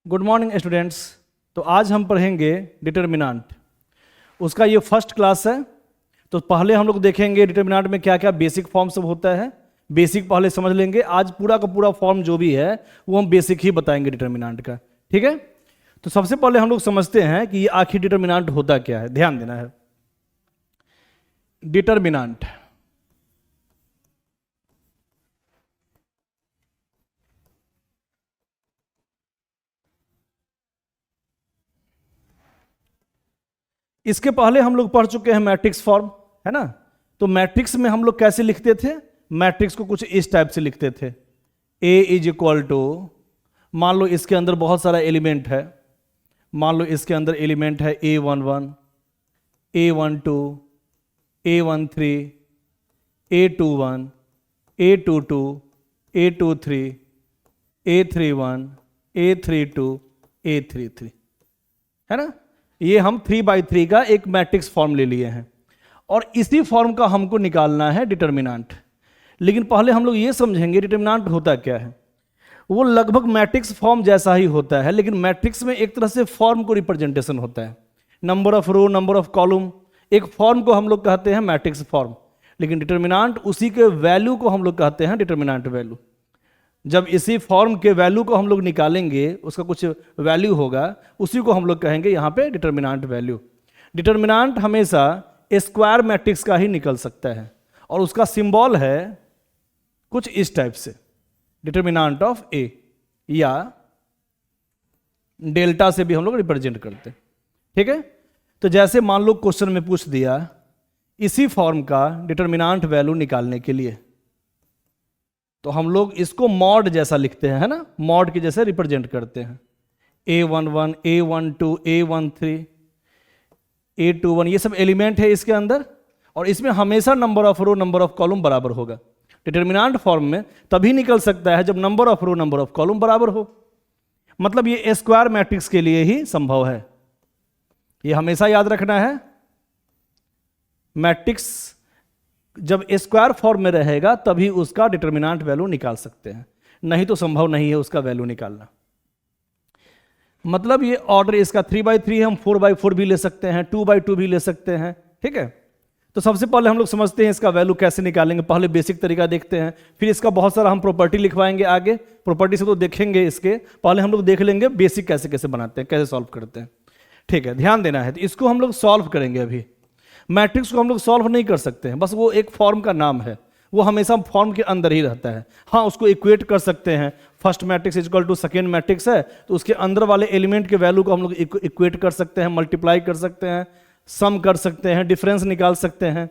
Good morning students. तो आज हम पढ़ेंगे डिटर्मिनेंट। उसका ये फर्स्ट क्लास है। तो पहले हम लोग देखेंगे डिटर्मिनेंट में क्या क्या बेसिक फॉर्म सब होता है। बेसिक पहले समझ लेंगे। आज पूरा का पूरा फॉर्म जो भी है वो हम बेसिक ही बताएंगे डिटर्मिनेंट का। ठीक है। तो सबसे पहले हम लोग समझते हैं कि ये आखिर डिटर्मिनेंट होता क्या है। ध्यान देना है। डिटर्मिनेंट इसके पहले हम लोग पढ़ चुके हैं मैट्रिक्स फॉर्म, है ना। तो मैट्रिक्स में हम लोग कैसे लिखते थे। मैट्रिक्स को कुछ इस टाइप से लिखते थे। ए इज इक्वल टू, मान लो इसके अंदर बहुत सारा एलिमेंट है। मान लो इसके अंदर एलिमेंट है A11, A12, A13, A21, A22, A23, A31, A32, A33, है ना। ये हम 3x3 का एक मैट्रिक्स फॉर्म ले लिए हैं और इसी फॉर्म का हमको निकालना है डिटर्मिनेंट। लेकिन पहले हम लोग ये समझेंगे डिटर्मिनेंट होता क्या है। वो लगभग मैट्रिक्स फॉर्म जैसा ही होता है, लेकिन मैट्रिक्स में एक तरह से फॉर्म को रिप्रेजेंटेशन होता है। Number of row, number of column, एक फॉर्म को हम लोग कहते हैं मैट्रिक्स फॉर्म। लेकिन डिटर्मिनेंट उसी के वैल्यू को हम लोग कहते हैं डिटर्मिनेंट वैल्यू। जब इसी फॉर्म के वैल्यू को हम लोग निकालेंगे, उसका कुछ वैल्यू होगा, उसी को हम लोग कहेंगे यहाँ पे डिटर्मिनेंट वैल्यू। डिटर्मिनेंट हमेशा स्क्वायर मैट्रिक्स का ही निकल सकता है और उसका सिंबल है कुछ इस टाइप से, डिटर्मिनेंट ऑफ ए, या डेल्टा से भी हम लोग रिप्रेजेंट करते हैं। ठीक है। तो जैसे मान लो क्वेश्चन में पूछ दिया इसी फॉर्म का डिटर्मिनेंट वैल्यू निकालने के लिए, तो हम लोग इसको मॉड जैसा लिखते हैं, है ना। मॉड के जैसे रिप्रेजेंट करते हैं। A11, A12, A13, A21, ये सब एलिमेंट है इसके अंदर और इसमें हमेशा number of row, number of column बराबर होगा। डिटर्मिनेंट फॉर्म में तभी निकल सकता है जब number of row, number of column बराबर हो। मतलब ये स्क्वायर मैट्रिक्स के लिए ही संभव है। ये हमेशा याद रखना है। मैट्रिक्स जब स्क्वायर फॉर्म में रहेगा तभी उसका डिटर्मिनेंट वैल्यू निकाल सकते हैं, नहीं तो संभव नहीं है उसका वैल्यू निकालना। मतलब ये ऑर्डर इसका 3x3 है, हम 4x4 भी ले सकते हैं, 2x2 भी ले सकते हैं। ठीक है। तो सबसे पहले हम लोग समझते हैं इसका वैल्यू कैसे निकालेंगे। पहले बेसिक तरीका देखते हैं, फिर इसका बहुत सारा हम प्रॉपर्टी लिखवाएंगे आगे। प्रॉपर्टी से तो देखेंगे इसके, पहले हम लोग देख लेंगे बेसिक कैसे कैसे बनाते हैं, कैसे सॉल्व करते हैं। ठीक है, ध्यान देना है। तो इसको हम लोग सॉल्व करेंगे। अभी मैट्रिक्स को हम लोग सॉल्व नहीं कर सकते हैं, बस वो एक फॉर्म का नाम है, वो हमेशा फॉर्म के अंदर ही रहता है। हाँ, उसको इक्वेट कर सकते हैं। First matrix equal to second matrix है तो उसके अंदर वाले एलिमेंट के वैल्यू को हम लोग इक्वेट कर सकते हैं, मल्टीप्लाई कर सकते हैं, सम कर सकते हैं, डिफरेंस निकाल सकते हैं।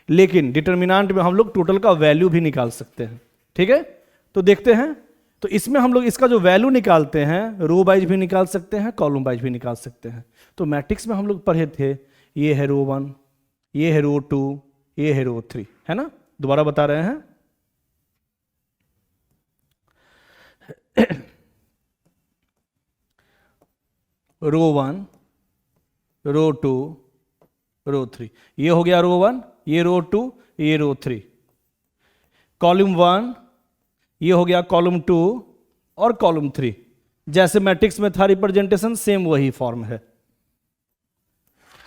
लेकिन डिटर्मिनेंट में हम लोग टोटल का वैल्यू भी निकाल सकते हैं। ठीक है। तो देखते हैं। तो इसमें हम लोग इसका जो वैल्यू निकालते हैं, रो वाइज भी निकाल सकते हैं, कॉलम वाइज भी निकाल सकते हैं। तो मैट्रिक्स में हम लोग पढ़े थे, ये है रो 1, ये है रो 2, ये है रो 3, है ना। दोबारा बता रहे हैं। रो 1, रो 2, रो 3, ये हो गया रो 1, ये रो 2, ये रो 3। कॉलम 1, ये हो गया कॉलम 2 और कॉलम 3। जैसे मैट्रिक्स में था रिप्रेजेंटेशन, सेम वही फॉर्म है।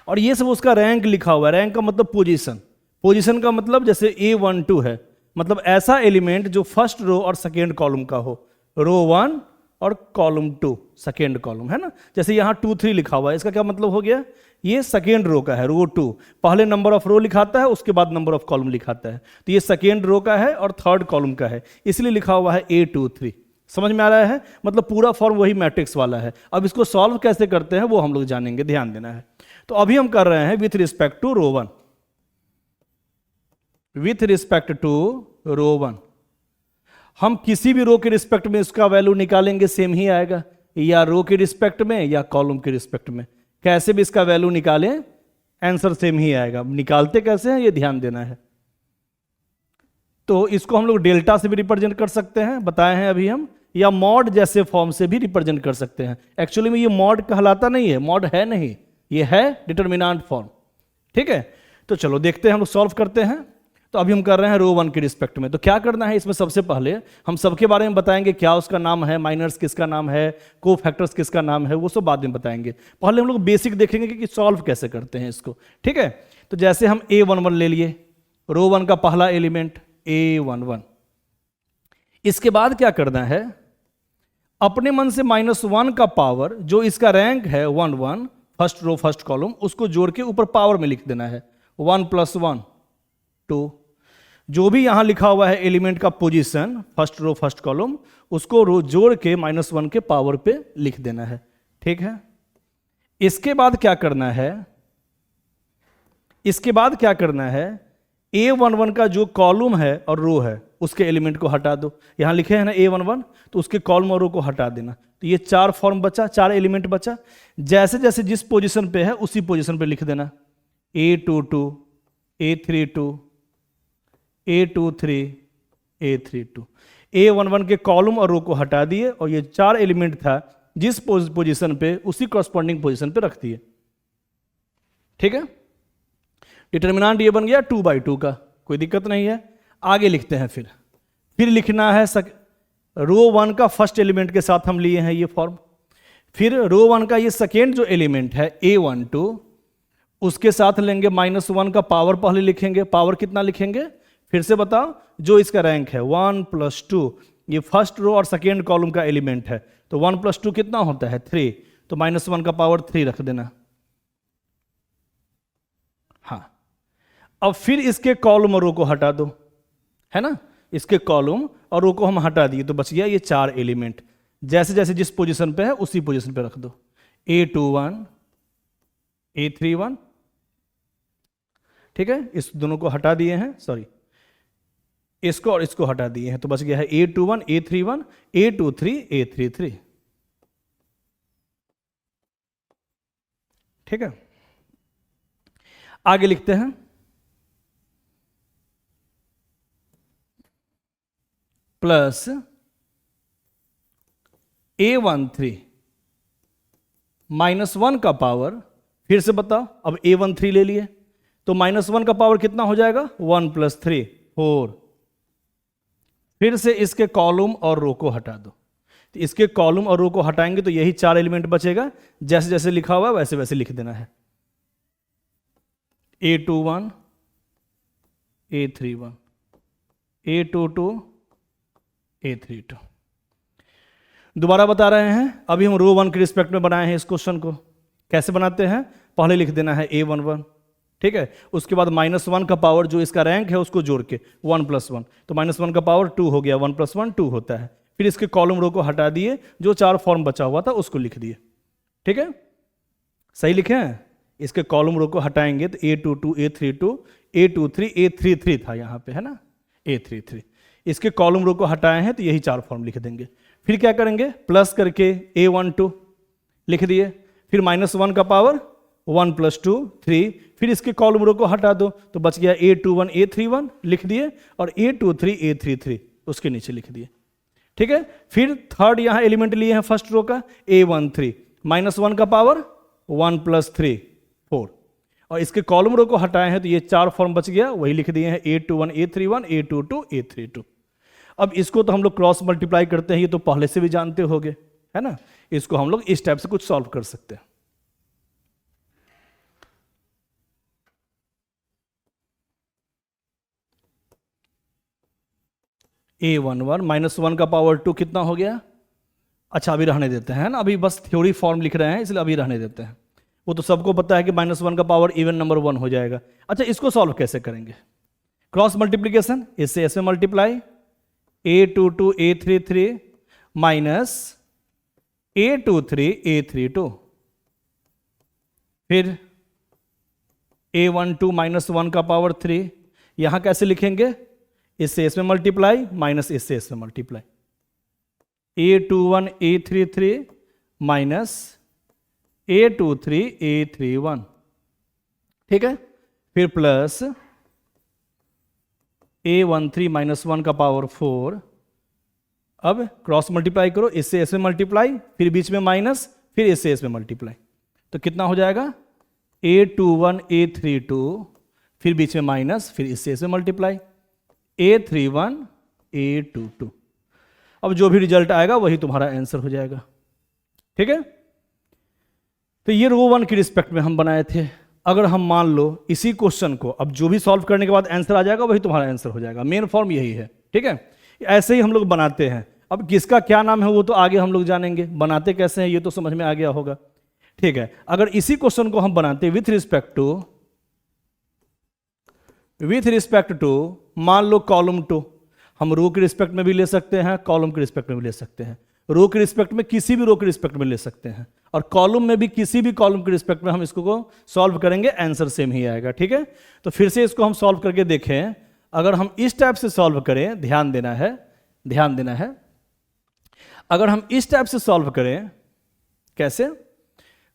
और ये सब उसका रैंक लिखा हुआ है। रैंक का मतलब पोजीशन। पोजीशन का मतलब जैसे A12 है, मतलब ऐसा एलिमेंट जो फर्स्ट रो और सेकेंड कॉलम का हो। रो 1 और कॉलम 2 सेकेंड कॉलम, है ना। जैसे यहाँ 2, 3 लिखा हुआ है, इसका क्या मतलब हो गया, ये सेकेंड रो का है। रो 2 पहले नंबर ऑफ रो लिखाता है, उसके बाद नंबर ऑफ कॉलम लिखाता है। तो ये सेकेंड रो का है और थर्ड कॉलम का है, इसलिए लिखा हुआ है A23। समझ में आ रहा है। मतलब पूरा फॉर्म वही मैट्रिक्स वाला है। अब इसको सॉल्व कैसे करते हैं वो हम लोग जानेंगे, ध्यान देना है। तो अभी हम कर रहे हैं with respect to row 1। With respect to row 1 हम किसी भी रो के रिस्पेक्ट में इसका वैल्यू निकालेंगे, सेम ही आएगा, या रो के रिस्पेक्ट में या कॉलम के रिस्पेक्ट में। कैसे भी इसका वैल्यू निकालें, आंसर सेम ही आएगा। निकालते कैसे हैं ये ध्यान देना है। तो इसको हम लोग डेल्टा से भी रिप्रेजेंट कर सकते हैं, बताए हैं अभी हम, या मॉड जैसे फॉर्म से भी रिप्रेजेंट कर सकते हैं। एक्चुअली में ये मॉड कहलाता नहीं है, मॉड है नहीं, ये है डिटर्मिनेंट फॉर्म। ठीक है। तो चलो देखते हैं, हम लोग सॉल्व करते हैं। तो अभी हम कर रहे हैं रो 1 के रिस्पेक्ट में। तो क्या करना है इसमें, सबसे पहले हम सबके बारे में बताएंगे, क्या उसका नाम है, माइनर्स किसका नाम है, को फैक्टर्स किसका नाम है, वो सब बाद में बताएंगे। पहले हम लोग बेसिक देखेंगे कि सॉल्व कैसे करते हैं इसको, ठीक है। तो जैसे हम A11 ले लिए, रो 1 का पहला एलिमेंट A11। इसके बाद क्या करना है, अपने मन से -1 का पावर, जो इसका रैंक है 1 1, फर्स्ट रो फर्स्ट कॉलम, उसको जोड़ के ऊपर पावर में लिख देना है। 1 + 1 2। जो भी यहां लिखा हुआ है एलिमेंट का position, first row first column, उसको रो जोड़ के -1 के पावर पे लिख देना है, ठीक है। इसके बाद क्या करना है, इसके बाद क्या करना है, A11 का जो कॉलम है और रो है उसके एलिमेंट को हटा दो। यहां लिखे हैं ना A11, तो उसके कॉलम और रो को हटा देना। तो ये 4 फॉर्म बचा, 4 एलिमेंट बचा। जैसे जैसे जिस पोजीशन पे है उसी पोजीशन पे लिख देना। A22, A32, A23, A32। A11 के कॉलम और रो को हटा दिए और ये 4 एलिमेंट था जिस पोजीशन पे उसी कॉरस्पॉन्डिंग पोजीशन पे रख दिए, ठीक है। डिटर्मिनेंट ये बन गया 2/2 का, कोई दिक्कत नहीं है। आगे लिखते हैं, फिर लिखना है रो 1 का फर्स्ट एलिमेंट के साथ हम लिए हैं ये फॉर्म। फिर रो 1 का ये सेकेंड जो एलिमेंट है A12, उसके साथ लेंगे -1 का पावर पहले लिखेंगे। पावर कितना लिखेंगे, फिर से बताओ, जो इसका रैंक है 1 + 2, ये फर्स्ट रो और सेकेंड कॉलम का एलिमेंट है, तो 1 + 2 कितना होता है 3, तो -1 का पावर 3 रख देना। हाँ, अब फिर इसके कॉलम और रो को हटा दो, है ना। इसके कॉलम और रो को हम हटा दिए, तो बच गया ये 4 एलिमेंट। जैसे जैसे जिस पोजीशन पे है उसी पोजीशन पे रख दो। A21, A31, ठीक है। इस दोनों को हटा दिए हैं, सॉरी, इसको और इसको हटा दिए हैं, तो बच गया है A21, A31, A23, A33, ठीक है। आगे लिखते हैं, प्लस A13 -1 का पावर, फिर से बताओ, अब A13 ले लिए तो -1 का पावर कितना हो जाएगा, 1 + 3 4। फिर से इसके कॉलम और रो को हटा दो। तो इसके कॉलम और रो को हटाएंगे तो यही 4 एलिमेंट बचेगा। जैसे जैसे लिखा हुआ है वैसे वैसे लिख देना है। A21, A31, A22, A32। दोबारा बता रहे हैं, अभी हम रो 1 के रिस्पेक्ट में बनाए हैं इस क्वेश्चन को। कैसे बनाते हैं, पहले लिख देना है A11, ठीक है। उसके बाद -1 का पावर, जो इसका रैंक है उसको जोड़ के 1 + 1, तो -1 का पावर 2 हो गया, 1 + 1 2 होता है। फिर इसके कॉलम रो को हटा दिए, जो 4 फॉर्म बचा हुआ था उसको लिख दिए, ठीक है। सही लिखे हैं। इसके कॉलम रो को हटाएंगे तो A22, A32, A23, A33 था यहाँ पे, है ना, A33। इसके कॉलम रो को हटाए हैं तो यही 4 फॉर्म लिख देंगे। फिर क्या करेंगे, प्लस करके A12 लिख दिए। फिर -1 का पावर 1 + 2 3। फिर इसके कॉलम रो को हटा दो तो बच गया A21, A31 लिख दिए, और A23, A33 उसके नीचे लिख दिए, ठीक है। फिर थर्ड यहां एलिमेंट लिए हैं फर्स्ट रो का A13, -1 का पावर 1 + 3 4, और इसके कॉलम रो को हटाए हैं तो ये 4 फॉर्म बच गया, वही लिख दिए हैं A21, A31, A22, A32। अब इसको तो हम लोग क्रॉस मल्टीप्लाई करते हैं, ये तो पहले से भी जानते होगे, है ना। इसको हम लोग इस टाइप से कुछ सॉल्व कर सकते हैं। A11 -1 का पावर 2 कितना हो गया। अच्छा, अभी रहने देते हैं ना, अभी बस थ्योरी फॉर्म लिख रहे हैं इसलिए अभी रहने देते हैं। वो तो सबको पता है कि -1 का पावर इवन नंबर 1 हो जाएगा। अच्छा, इसको सॉल्व कैसे करेंगे, क्रॉस मल्टीप्लीकेशन, इससे ऐसे multiply, A22, A33 minus A23, A32, फिर A12 -1 का पावर 3, यहां कैसे लिखेंगे, इससे इसमें मल्टीप्लाई माइनस इससे इसमें multiply, A21, A33 minus A23, A31, ठीक है। फिर प्लस A13 -1 का पावर 4। अब क्रॉस मल्टीप्लाई करो, इससे इसमें मल्टीप्लाई, फिर बीच में माइनस, फिर इससे इसमें मल्टीप्लाई, तो कितना हो जाएगा A21, A32 फिर बीच में माइनस, फिर इससे इसे मल्टीप्लाई, A31 A22। अब जो भी रिजल्ट आएगा वही तुम्हारा आंसर हो जाएगा। ठीक है, तो ये रो 1 की रिस्पेक्ट में हम बनाए थे। अगर हम मान लो इसी क्वेश्चन को अब जो भी सॉल्व करने के बाद आंसर आ जाएगा वही तुम्हारा आंसर हो जाएगा। मेन फॉर्म यही है। ठीक है, ऐसे ही हम लोग बनाते हैं। अब किसका क्या नाम है वो तो आगे हम लोग जानेंगे, बनाते कैसे हैं ये तो समझ में आ गया होगा। ठीक है, अगर इसी क्वेश्चन को हम बनाते विथ रिस्पेक्ट टू मान लो कॉलम 2, हम रो के रिस्पेक्ट में भी ले सकते हैं, कॉलम के रिस्पेक्ट में भी ले सकते हैं। रो के रिस्पेक्ट में किसी भी रो के रिस्पेक्ट में ले सकते हैं, और कॉलम में भी किसी भी कॉलम के रिस्पेक्ट में हम इसको सॉल्व करेंगे, आंसर सेम ही आएगा। ठीक है, तो फिर से इसको हम सॉल्व करके देखें। अगर हम इस टाइप से सॉल्व करें, ध्यान देना है, अगर हम इस टाइप से सॉल्व करें, कैसे?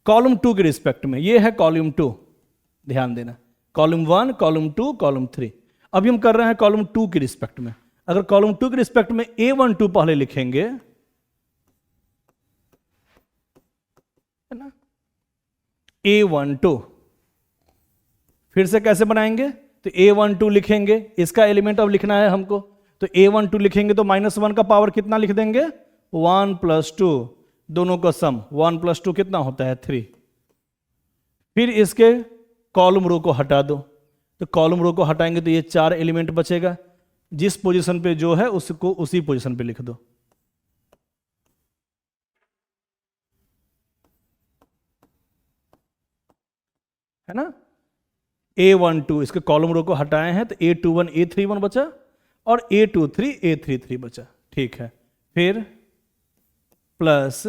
कॉलम 2 के रिस्पेक्ट में, ये है कॉलम 2, ध्यान देना, कॉलम 1, कॉलम 2, कॉलम 3। अभी हम कर रहे हैं कॉलम 2 के रिस्पेक्ट में। अगर कॉलम 2 के रिस्पेक्ट में A12 पहले लिखेंगे, है ना, A12, फिर से कैसे बनाएंगे? तो A12 लिखेंगे, इसका एलिमेंट अब लिखना है हमको, तो A12 लिखेंगे तो -1 का पावर कितना लिख देंगे? 1 + 2, दोनों का सम 1 + 2 कितना होता है? 3। फिर इसके कॉलम रो को हटा दो, तो कॉलम रो को हटाएंगे तो ये 4 एलिमेंट बचेगा। जिस पोजीशन पे जो है उसको उसी पोजीशन पे लिख दो, है ना। A12 इसके कॉलम रो को हटाए हैं तो A21 A31 बचा और A23 A33 बचा। ठीक है, फिर प्लस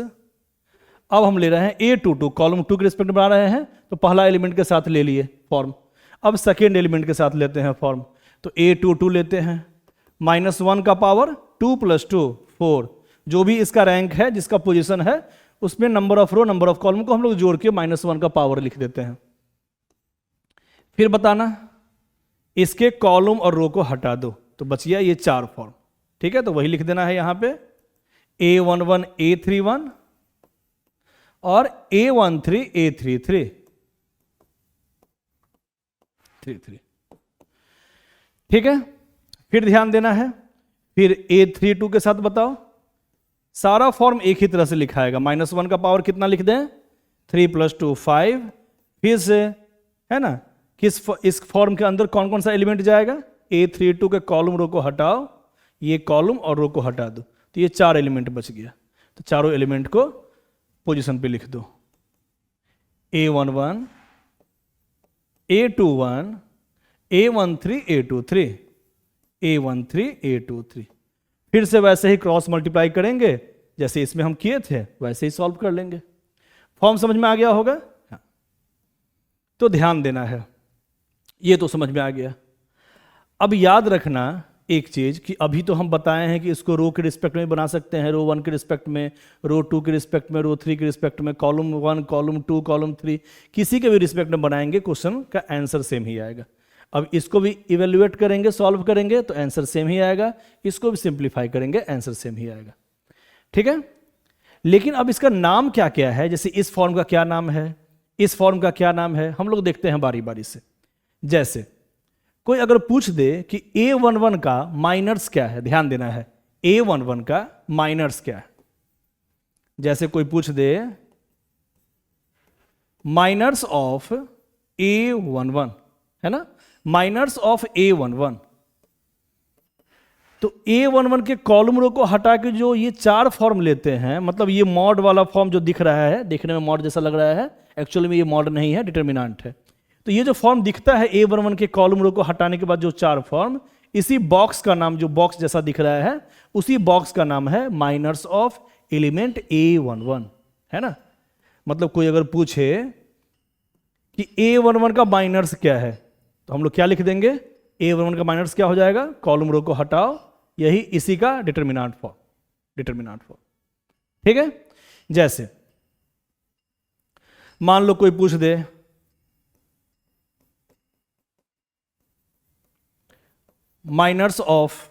अब हम ले रहे हैं A22, कॉलम 2 के रिस्पेक्ट में बना रहे हैं तो पहला एलिमेंट के साथ ले लिए फॉर्म। अब सेकेंड एलिमेंट के साथ लेते हैं फॉर्म, तो A22 लेते हैं, -1 का पावर 2 + 2 4, जो भी इसका रैंक है, जिसका पोजीशन है, उसमें number of row number of column को हम लोग जोड़ के -1 का पावर लिख देते हैं। फिर बताना इसके कॉलम और रो को हटा दो तो बच गया ये 4 फॉर्म। ठीक है, तो वही लिख देना है यहां पे A11 A31 और A13 A33 33। ठीक है, फिर ध्यान देना है, फिर A32 के साथ बताओ, सारा फॉर्म एक ही तरह से लिखाएगा। -1 का पावर कितना लिख दें? 3 + 2 5। फिर से, है ना, इस फॉर्म के अंदर कौन कौन सा एलिमेंट जाएगा? A32 के कॉलम रो को हटाओ, ये कॉलम और रो को हटा दो, तो ये 4 एलिमेंट बच गया। तो चारों एलिमेंट को पोजीशन पे लिख दो, A11 A21 A13 A23 A13 A23। फिर से वैसे ही क्रॉस मल्टीप्लाई करेंगे जैसे इसमें हम किए थे, वैसे ही सॉल्व कर लेंगे। फॉर्म समझ में आ गया होगा? हाँ। तो ध्यान देना है, ये तो समझ में आ गया। अब याद रखना एक चीज कि अभी तो हम बताए हैं कि इसको रो के रिस्पेक्ट में बना सकते हैं, रो 1 के रिस्पेक्ट में, रो 2 के रिस्पेक्ट में, रो 3 के रिस्पेक्ट में, कॉलम 1 कॉलम 2 कॉलम 3 किसी के भी रिस्पेक्ट में बनाएंगे, क्वेश्चन का आंसर सेम ही आएगा। अब इसको भी इवेल्युएट करेंगे, सॉल्व करेंगे तो आंसर सेम ही आएगा, इसको भी सिंप्लीफाई करेंगे, आंसर सेम ही आएगा। ठीक है, लेकिन अब इसका नाम क्या क्या है? जैसे इस फॉर्म का क्या नाम है, इस फॉर्म का क्या नाम है, हम लोग देखते हैं बारी बारी से। जैसे कोई अगर पूछ दे कि A11 का माइनर्स क्या है, ध्यान देना है, A11 का माइनर्स क्या है। जैसे कोई पूछ दे माइनर्स ऑफ A11, है ना, माइनर्स ऑफ A11, तो A11 के कॉलम रो को हटा के जो ये 4 फॉर्म लेते हैं, मतलब ये मॉड वाला फॉर्म जो दिख रहा है, देखने में मॉड जैसा लग रहा है, एक्चुअली में ये मॉड नहीं है, डिटर्मिनेंट है। तो ये जो फॉर्म दिखता है A11 के कॉलम रो को हटाने के बाद जो 4 फॉर्म, इसी बॉक्स का नाम, जो बॉक्स जैसा दिख रहा है, उसी बॉक्स का नाम है माइनर्स ऑफ एलिमेंट A11, है ना। मतलब कोई अगर पूछे कि A11 का माइनर्स क्या है, तो हम लोग क्या लिख देंगे? A11 का माइनर्स क्या हो जाएगा? कॉलम रो को हटाओ, यही इसी का डिटर्मिनेंट फॉर्म। ठीक है, जैसे मान लो कोई पूछ दे माइनर्स ऑफ,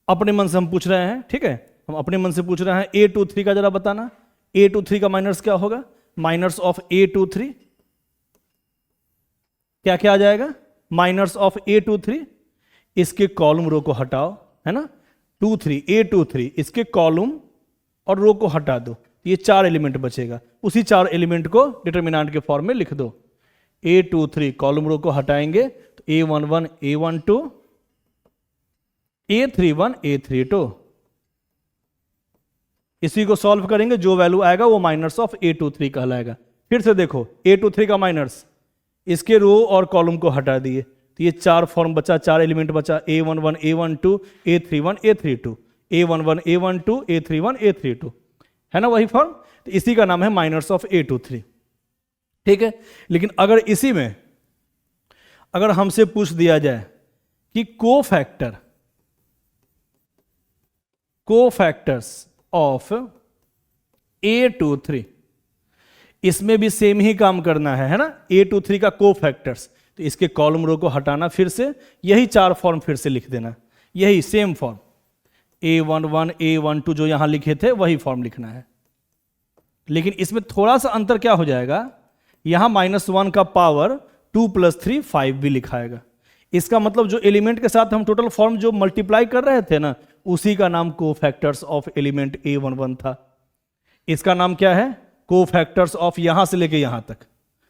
अपने मन से हम पूछ रहे हैं, ठीक है, हम अपने मन से पूछ रहे हैं, A23 का जरा बताना, A23 का माइनर्स क्या होगा? माइनर्स ऑफ A23 क्या क्या आ जाएगा? माइनस ऑफ A23, इसके कॉलम रो को हटाओ, है ना, 2 3 A23, इसके कॉलम और रो को हटा दो, ये 4 एलिमेंट बचेगा। उसी 4 एलिमेंट को डिटर्मिनेंट के फॉर्म में लिख दो। A23 कॉलम रो को हटाएंगे तो A11 A12 A31 A32, इसी को सॉल्व करेंगे, जो वैल्यू आएगा वो माइनस ऑफ A23 कहलाएगा। फिर से देखो A23 का माइनस, इसके रो और कॉलम को हटा दिए तो ये 4 फॉर्म बचा, 4 एलिमेंट बचा, A11 A12 A31 A32, A11 A12 A31 A32, है ना वही फॉर्म। तो इसी का नाम है माइनस ऑफ A23, ठीक है। लेकिन अगर इसी में अगर हमसे पूछ दिया जाए कि कोफैक्टर्स ऑफ A23, इसमें भी सेम ही काम करना है ना, A23 का कोफैक्टर्स, तो इसके कॉलम रो को हटाना, फिर से यही 4 फॉर्म फिर से लिख देना, यही सेम फॉर्म A11 A12 जो यहां लिखे थे वही फॉर्म लिखना है। लेकिन इसमें थोड़ा सा अंतर क्या हो जाएगा, यहां -1 का पावर 2 + 3 5 भी लिखाएगा। इसका मतलब जो एलिमेंट के साथ हम टोटल फॉर्म जो मल्टीप्लाई कर रहे थे ना, उसी का नाम कोफैक्टर्स ऑफ एलिमेंट A11 था। इसका नाम क्या है, कोफैक्टर्स ऑफ यहां से लेके यहां तक,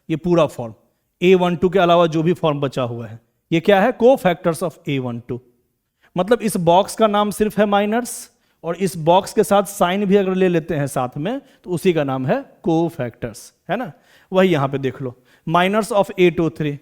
ये पूरा फॉर्म A12 के अलावा जो भी फॉर्म बचा हुआ है, ये क्या है, कोफैक्टर्स ऑफ A12। मतलब इस बॉक्स का नाम सिर्फ है माइनर्स, और इस बॉक्स के साथ साइन भी अगर ले लेते हैं साथ में तो उसी का नाम है कोफैक्टर्स, है ना। वही यहां पे देख लो, माइनर्स ऑफ A23।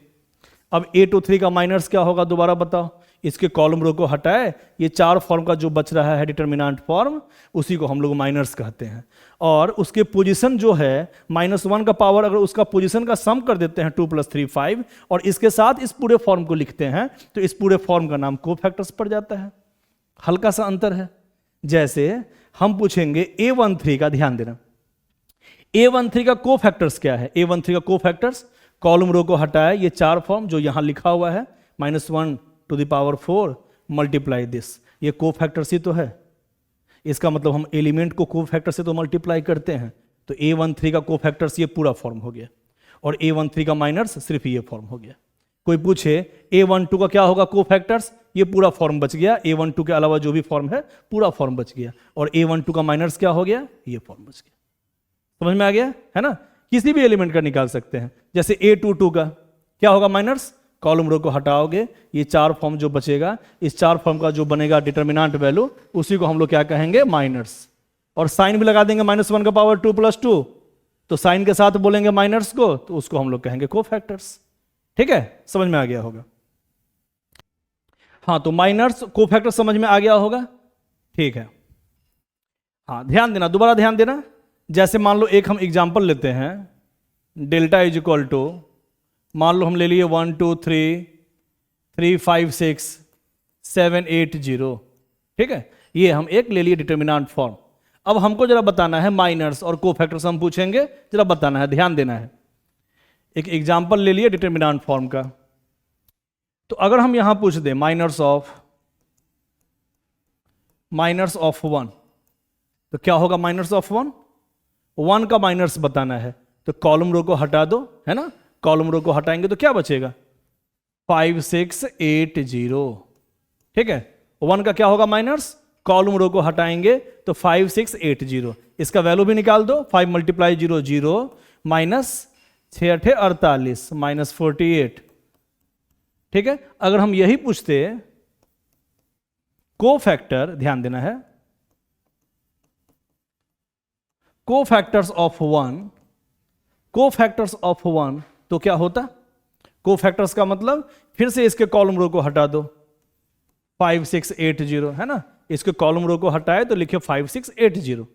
अब A23 का माइनर्स क्या होगा दोबारा बताओ, इसके कॉलम रो को हटाए, ये 4 फॉर्म का जो बच रहा है डिटर्मिनेंट फॉर्म, उसी को हम लोग माइनर्स कहते हैं। और उसके पोजीशन जो है -1 का पावर, अगर उसका पोजीशन का सम कर देते हैं 2 + 3 5, और इसके साथ इस पूरे फॉर्म को लिखते हैं, तो इस पूरे फॉर्म का नाम कोफैक्टर्स पड़ जाता है। हल्का सा अंतर है। जैसे हम पूछेंगे A13 का, ध्यान देना, A13 का कोफैक्टर्स क्या है। A13 का कोफैक्टर्स, कॉलम रो को हटाए, ये 4 फॉर्म जो यहां लिखा हुआ है, -1 to the power 4 multiply this, ये कोफैक्टर्स ही तो है। इसका मतलब हम एलिमेंट को कोफैक्टर से तो मल्टीप्लाई करते हैं, तो A13 का कोफैक्टर्स ये पूरा फॉर्म हो गया, और A13 का माइनर्स सिर्फ ये फॉर्म हो गया। कोई पूछे A12 का क्या होगा कोफैक्टर्स, ये पूरा फॉर्म बच गया, A12 के अलावा जो भी फॉर्म है पूरा फॉर्म बच गया, और A12 का माइनर्स क्या हो गया, ये फॉर्म बच गया। समझ में आ गया, है ना। किसी भी एलिमेंट का निकाल सकते हैं। जैसे A22 का क्या होगा माइनर्स, कॉलम रो को हटाओगे, ये 4 फॉर्म जो बचेगा, इस 4 फॉर्म का जो बनेगा डिटर्मिनेंट वैल्यू, उसी को हम लोग क्या कहेंगे, माइनर्स। और साइन भी लगा देंगे, -1 का पावर 2 + 2, तो साइन के साथ बोलेंगे माइनर्स को, तो उसको हम लोग कहेंगे कोफैक्टर्स। ठीक है, समझ में आ गया होगा। हाँ, तो माइनर्स कोफैक्टर समझ में आ गया होगा, ठीक है। हाँ, ध्यान देना, दोबारा ध्यान देना। जैसे मान लो एक हम एग्जांपल लेते हैं, डेल्टा इज इक्वल टू, मान लो हम ले लिए 1 2 3 3 5 6 7 8 0, ठीक है, ये हम एक ले लिए डिटर्मिनेंट फॉर्म। अब हमको जरा बताना है माइनर्स और कोफैक्टर्स हम पूछेंगे, जरा बताना है, ध्यान देना है। एक एग्जांपल ले लिए डिटर्मिनेंट फॉर्म का, तो अगर हम यहां पूछ दें माइनर्स ऑफ 1, तो क्या होगा माइनर्स ऑफ 1 का माइनर्स बताना है, तो कॉलम रो को हटा दो, है ना, कॉलम रो को हटाएंगे तो क्या बचेगा 5 6 8 0, ठीक है। 1 का क्या होगा माइनर्स, कॉलम रो को हटाएंगे तो 5 6 8 0, इसका वैल्यू भी निकाल दो, 5 × 0 0, -6 × 48 -48, ठीक है। अगर हम यही पूछते कोफैक्टर, ध्यान देना है, कोफैक्टर्स ऑफ 1, तो क्या होता, कोफैक्टर्स का मतलब फिर से इसके कॉलम रो को हटा दो, 5 6 8 0, है ना, इसके कॉलम रो को हटाए तो लिखे 5 6 8 0,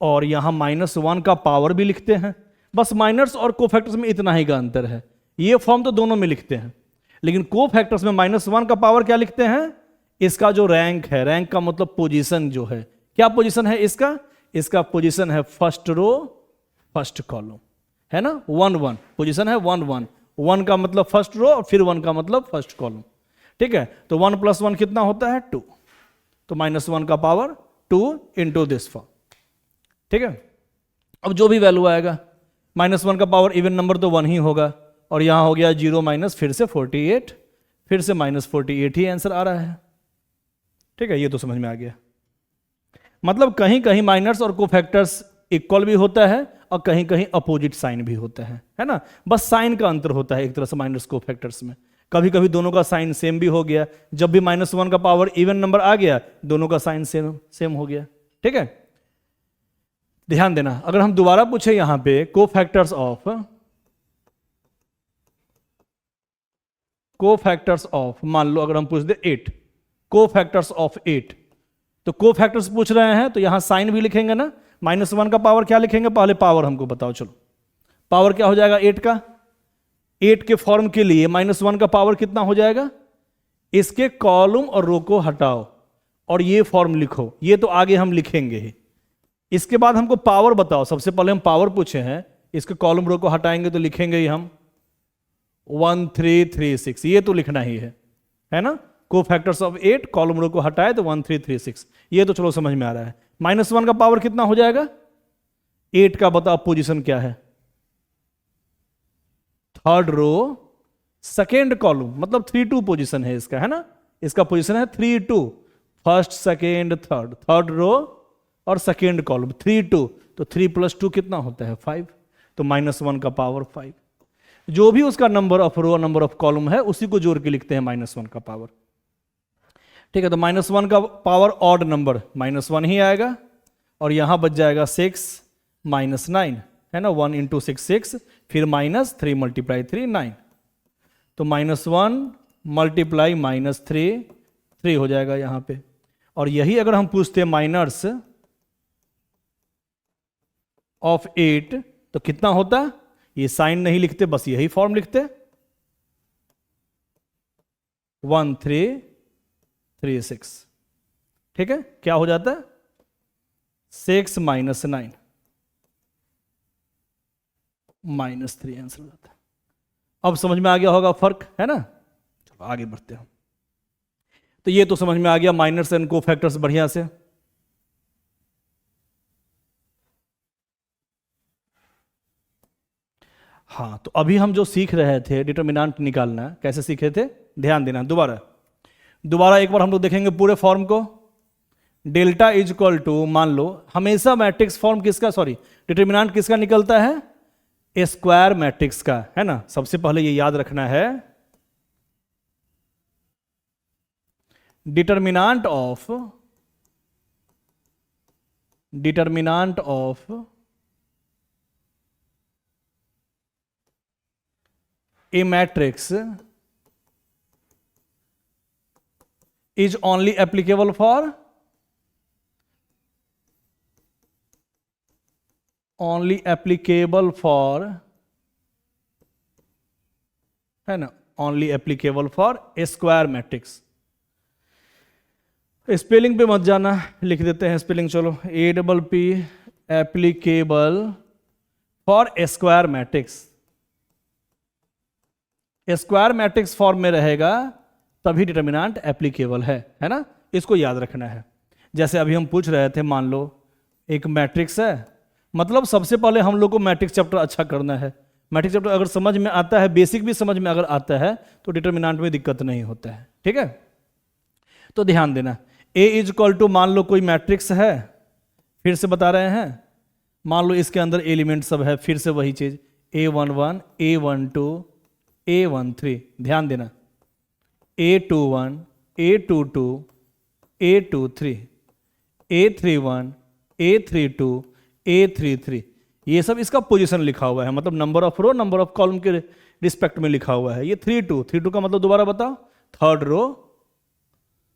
और यहां -1 का पावर भी लिखते हैं। बस माइनर्स और कोफैक्टर्स में इतना ही का अंतर है। ये फॉर्म तो दोनों में लिखते हैं, लेकिन कोफैक्टर्स में -1 का पावर क्या लिखते हैं, इसका जो रैंक है, रैंक का मतलब पोजीशन जो है, क्या पोजीशन है इसका पोजीशन है फर्स्ट रो फर्स्ट कॉलम, है ना, 1 1 पोजीशन है, 1 1 1 का मतलब फर्स्ट रो, और फिर 1 का मतलब फर्स्ट कॉलम, ठीक है। तो 1 + 1 कितना होता है 2, तो -1 का पावर 2 × दिस फॉर्म, ठीक है। अब जो भी वैल्यू आएगा, -1 का पावर इवन नंबर तो 1 ही होगा, और यहां हो गया 0 - फिर से 48, फिर से -48 ही आंसर आ रहा है। ठीक है, ये तो समझ में आ गया। मतलब कहीं कहीं माइनर्स और कोफैक्टर्स इक्वल भी होता है और कहीं कहीं अपोजिट साइन भी होता है ना, बस साइन का अंतर होता है एक तरह से माइनर्स कोफैक्टर्स में। कभी कभी दोनों का साइन सेम भी हो गया, जब भी -1 का पावर इवन नंबर आ गया दोनों का साइन सेम हो गया। ठीक है, ध्यान देना। अगर हम दोबारा पूछे यहां पे कोफैक्टर्स ऑफ मान लो अगर हम पूछ दे 8 कोफैक्टर्स ऑफ 8, तो कोफैक्टर्स पूछ रहे हैं तो यहां साइन भी लिखेंगे ना। -1 का पावर क्या लिखेंगे, पहले पावर हमको बताओ। चलो पावर क्या हो जाएगा 8 का, 8 के फॉर्म के लिए -1 का पावर कितना हो जाएगा, इसके कॉलम और रो को हटाओ और ये फॉर्म लिखो, ये तो आगे हम लिखेंगे ही। इसके बाद हमको पावर बताओ, सबसे पहले हम पावर पूछे हैं, इसके कॉलम रो को हटाएंगे तो लिखेंगे ही हम 1336, ये तो लिखना ही है ना। कोफैक्टर्स ऑफ 8 कॉलम रो को हटाए तो 1336, ये तो चलो समझ में आ रहा है। -1 का पावर कितना हो जाएगा 8 का, बताओ पोजीशन क्या है, थर्ड रो सेकेंड कॉलम, मतलब 3-2 पोजीशन है इसका, है ना। इसका पोजीशन है 3-2, first second third, third row और सेकेंड कॉलम 3-2, तो 3 + 2 कितना होता है 5, तो -1 का पावर 5। जो भी उसका number of row number of column है उसी को जोड़ के लिखते हैं -1 का पावर। ठीक है, तो -1 का पावर ऑड नंबर -1 ही आएगा और यहां बच जाएगा 6 - 9, है ना। 1 × 6 6, फिर -3 × 3 9, तो -1 × -3 हो जाएगा यहां पे। और यही अगर हम पूछते माइनर्स ऑफ 8 तो कितना होता, ये साइन नहीं लिखते, बस यही फॉर्म लिखते 1336। ठीक है, क्या हो जाता है 6 - 9 -3 आंसर हो जाता है। अब समझ में आ गया होगा फर्क, है ना। चलो आगे बढ़ते हैं। तो ये तो समझ में आ गया माइनर्स एंड कोफैक्टर्स बढ़िया से। हाँ, तो अभी हम जो सीख रहे थे डिटर्मिनेंट निकालना, कैसे सीखे थे, ध्यान देना। दोबारा एक बार हम लोग देखेंगे पूरे फॉर्म को। डेल्टा इज इक्वल टू, मान लो हमेशा मैट्रिक्स फॉर्म किसका, डिटर्मिनेंट किसका निकलता है, स्क्वायर मैट्रिक्स का, है ना। सबसे पहले ये याद रखना है, determinant of a matrix is only applicable for है ना, only applicable for a square matrix। Spelling पे मत जाना, लिख देते हैं स्पेलिंग, चलो APP applicable for square matrix. Square matrix form में रहेगा तभी डिटर्मिनेंट एप्लीकेबल है ना। इसको याद रखना है। जैसे अभी हम पूछ रहे थे, मान लो एक मैट्रिक्स है, मतलब सबसे पहले हम लोग को मैट्रिक्स चैप्टर अच्छा करना है। मैट्रिक्स चैप्टर अगर समझ में आता है, बेसिक भी समझ में अगर आता है तो डिटर्मिनेंट में दिक्कत नहीं होता है। ठीक है, तो ध्यान देना। A इज इक्वल टू, मान लो कोई मैट्रिक्स है, फिर से बता रहे हैं, मान लो इसके अंदर एलिमेंट सब है, फिर से वही चीज A11 A12 A13, ध्यान देना, A21 A22 A23 A31 A32 A33, ये सब इसका पोजीशन लिखा हुआ है, मतलब number of row number of column के रिस्पेक्ट में लिखा हुआ है। ये 3-2 का मतलब दोबारा बताओ, थर्ड रो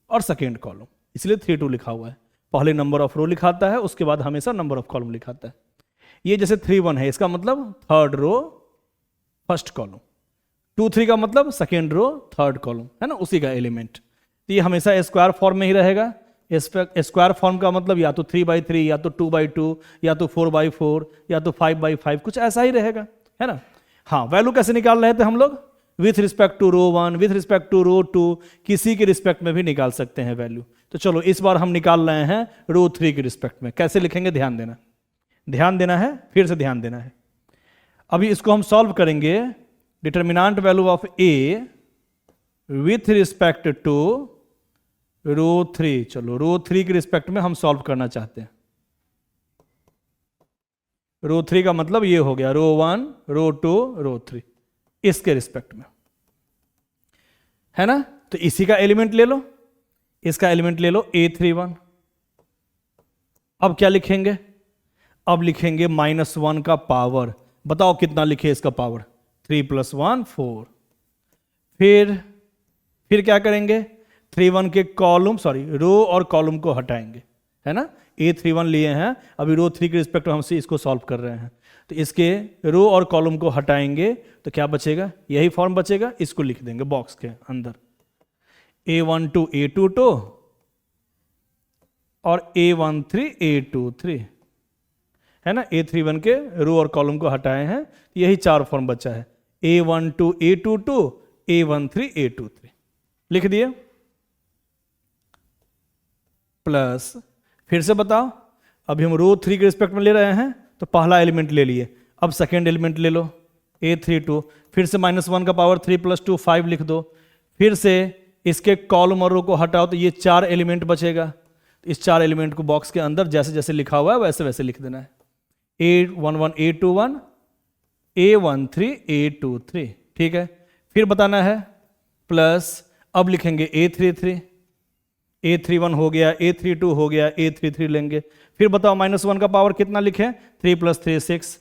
और सेकेंड कॉलम, इसलिए 3-2 लिखा हुआ है। पहले नंबर ऑफ रो लिखाता है, उसके बाद हमेशा नंबर ऑफ कॉलम लिखाता है। ये जैसे 3-1 है, इसका मतलब थर्ड रो फर्स्ट कॉलम, 2-3 का मतलब सेकेंड रो थर्ड कॉलम, है ना, उसी का एलिमेंट। तो ये हमेशा स्क्वायर फॉर्म में ही रहेगा। स्क्वायर फॉर्म का मतलब या तो 3/3 या तो 2/2 या तो 4/4 या तो 5/5, कुछ ऐसा ही रहेगा, है ना। हाँ, वैल्यू कैसे निकाल रहे थे हम लोग, with respect to row 1 with respect to row 2, किसी के रिस्पेक्ट में भी निकाल सकते हैं वैल्यू। तो चलो इस बार हम निकाल रहे हैं रो 3 के रिस्पेक्ट में। कैसे लिखेंगे, ध्यान देना है, फिर से ध्यान देना है। अभी इसको हम सॉल्व करेंगे। Determinant value of A with respect to row 3। चलो रो 3 के रिस्पेक्ट में हम सॉल्व करना चाहते हैं। रो 3 का मतलब ये हो गया रो 1, रो 2, रो 3, इसके रिस्पेक्ट में, है ना। तो इसी का एलिमेंट ले लो, इसका एलिमेंट ले लो A31। अब क्या लिखेंगे? अब लिखेंगे -1 का पावर। बताओ कितना लिखे इसका पावर? 3 + 1 4। फिर क्या करेंगे? 31 के कॉलम रो और कॉलम को हटाएंगे, है ना। A31 लिए हैं, अभी रो 3 के रिस्पेक्ट में हमसे इसको सॉल्व कर रहे हैं। तो इसके रो और कॉलम को हटाएंगे तो क्या बचेगा? यही फॉर्म बचेगा। इसको लिख देंगे बॉक्स के अंदर A12 A22 और A13 A23, है ना। A31 के रो और कॉलम को हटाए हैं, यही 4 फॉर्म बचा है। A12 A22 A13 A23 लिख दिए। प्लस फिर से बताओ, अभी हम रो 3 के रिस्पेक्ट में ले रहे हैं तो पहला एलिमेंट ले लिए, अब सेकेंड एलिमेंट ले लो A32। फिर से -1 का पावर 3 + 2 5 लिख दो। फिर से इसके कॉलम और रो को हटाओ तो ये 4 एलिमेंट बचेगा। इस 4 एलिमेंट को बॉक्स के अंदर जैसे जैसे लिखा हुआ है वैसे वैसे लिख देना है। A11 A21 A13 A23, ठीक है। फिर बताना है प्लस, अब लिखेंगे A33, A31 हो गया, A32 हो गया, A33 लेंगे। फिर बताओ -1 का पावर कितना लिखें? 3 + 3 6।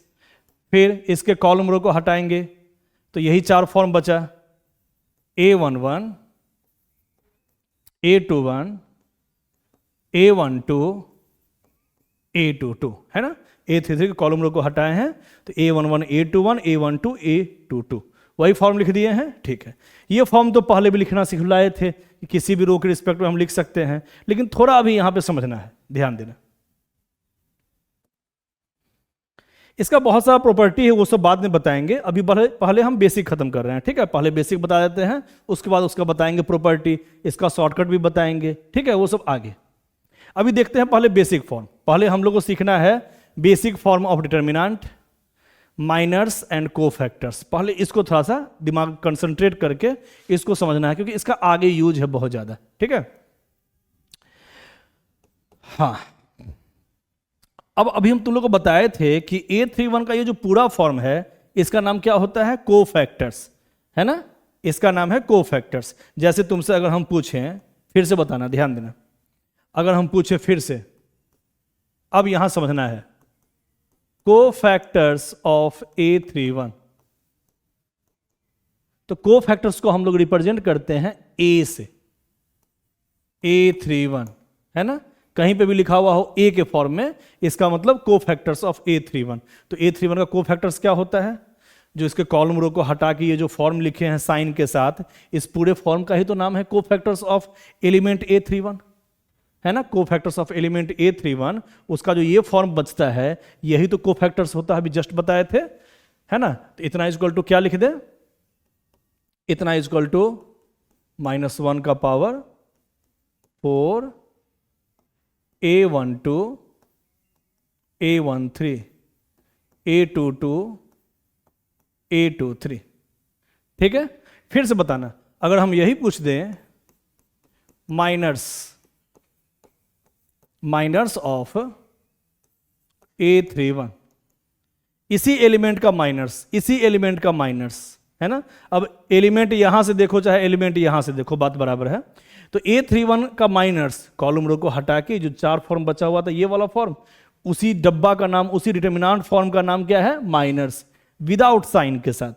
फिर इसके कॉलम रो को हटाएंगे तो यही 4 फॉर्म बचा। A11 A21 A12 A22, है ना। A33 के कॉलम रो को हटाए हैं तो A11 A21 A12 A22 वही फॉर्म लिख दिए हैं, ठीक है। ये फॉर्म तो पहले भी लिखना सिखलाए थे कि किसी भी रो के रिस्पेक्ट में हम लिख सकते हैं, लेकिन थोड़ा अभी यहां पे समझना है, ध्यान देना। इसका बहुत सारा प्रॉपर्टी है, वो सब बाद में बताएंगे। अभी पहले हम बेसिक खत्म कर रहे हैं, ठीक है। पहले बेसिक बता देते हैं, उसके बाद उसका बताएंगे प्रॉपर्टी, इसका शॉर्टकट भी बताएंगे, ठीक है। वो सब आगे। अभी देखते हैं पहले बेसिक फॉर्म। पहले हम लोग को सीखना है basic form of determinant, minors and cofactors. पहले इसको थोड़ा सा दिमाग कंसंट्रेट करके इसको समझना है, क्योंकि इसका आगे यूज है बहुत ज्यादा, ठीक है। हाँ, अब अभी हम तुम लोग को बताए थे कि A31 का ये जो पूरा फॉर्म है इसका नाम क्या होता है? कोफैक्टर्स, है ना। इसका नाम है कोफैक्टर्स। जैसे तुमसे अगर हम पूछें, फिर से बताना, ध्यान देना, अगर हम पूछें फिर से, अब यहां समझना है, कोफैक्टर्स ऑफ A31, तो कोफैक्टर्स को हम लोग रिप्रेजेंट करते हैं A से, A31, है ना। कहीं पे भी लिखा हुआ हो A के फॉर्म में, इसका मतलब कोफैक्टर्स ऑफ A31। तो A31 का कोफैक्टर्स क्या होता है? जो इसके कॉलम रो को हटा के ये जो फॉर्म लिखे हैं साइन के साथ, इस पूरे फॉर्म का ही तो नाम है कोफैक्टर्स ऑफ एलिमेंट A31, है ना। कोफैक्टर्स ऑफ एलिमेंट A31, उसका जो ये फॉर्म बचता है यही तो कोफैक्टर्स होता है, अभी जस्ट बताए थे, है ना। तो इतना इक्वल टू क्या लिख दे? इतना इक्वल टू -1 का power 4 A12 A13 A22 A23, ठीक है। फिर से बताना, अगर हम यही पूछ दें माइनर्स ऑफ A31, इसी एलिमेंट का माइनर्स, इसी एलिमेंट का माइनर्स, है ना। अब एलिमेंट यहां से देखो चाहे एलिमेंट यहां से देखो, बात बराबर है। तो A31 का माइनर्स, कॉलम रो को हटा के जो 4 फॉर्म बचा हुआ था ये वाला फॉर्म, उसी डब्बा का नाम, उसी डिटर्मिनेंट फॉर्म का नाम क्या है? माइनर्स, विदाउट साइन के साथ।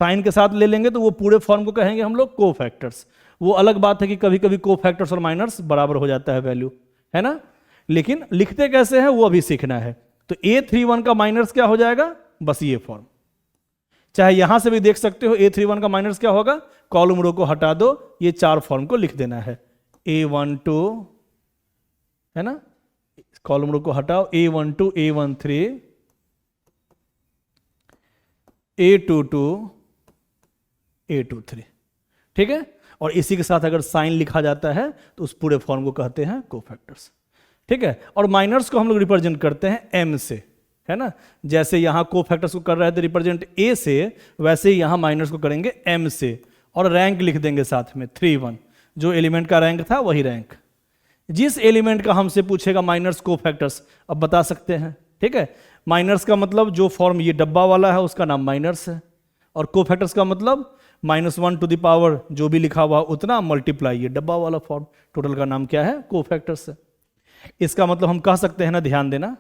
साइन के साथ ले लेंगे तो वो पूरे फॉर्म को कहेंगे हम लोग कोफैक्टर्स। वो अलग बात है कि कभी कभी कोफैक्टर्स और माइनर्स बराबर हो जाता है वैल्यू, है ना। लेकिन लिखते कैसे हैं वो अभी सीखना है। तो A31 का माइनर्स क्या हो जाएगा? बस ये फॉर्म। चाहे यहां से भी देख सकते हो, A31 का माइनर्स क्या होगा? कॉलम रो को हटा दो, ये 4 फॉर्म को लिख देना है। A12, है ना, कॉलम रो को हटाओ, A12 A13 A22 A23, ठीक है। और इसी के साथ अगर साइन लिखा जाता है तो उस पूरे फॉर्म को कहते हैं कोफैक्टर्स, ठीक है। और माइनर्स को हम लोग रिप्रेजेंट करते हैं M से, है ना। जैसे यहां कोफैक्टर्स को कर रहे थे रिप्रेजेंट A से, वैसे ही यहां माइनर्स को करेंगे M से। और रैंक लिख देंगे साथ में 3 1, जो एलिमेंट का रैंक था वही रैंक। जिस एलिमेंट का हमसे पूछेगा माइनर्स कोफैक्टर्स, अब बता सकते हैं, ठीक है। माइनर्स का मतलब जो फॉर्म ये डब्बा वाला है उसका नाम माइनर्स है, और कोफैक्टर्स का मतलब -1 टू द पावर जो भी लिखा हुआ उतना मल्टीप्लाई ये डब्बा वाला फॉर्म, टोटल का नाम क्या है, कोफैक्टर्स है। इसका मतलब हम कह सकते हैं ना, ध्यान देना,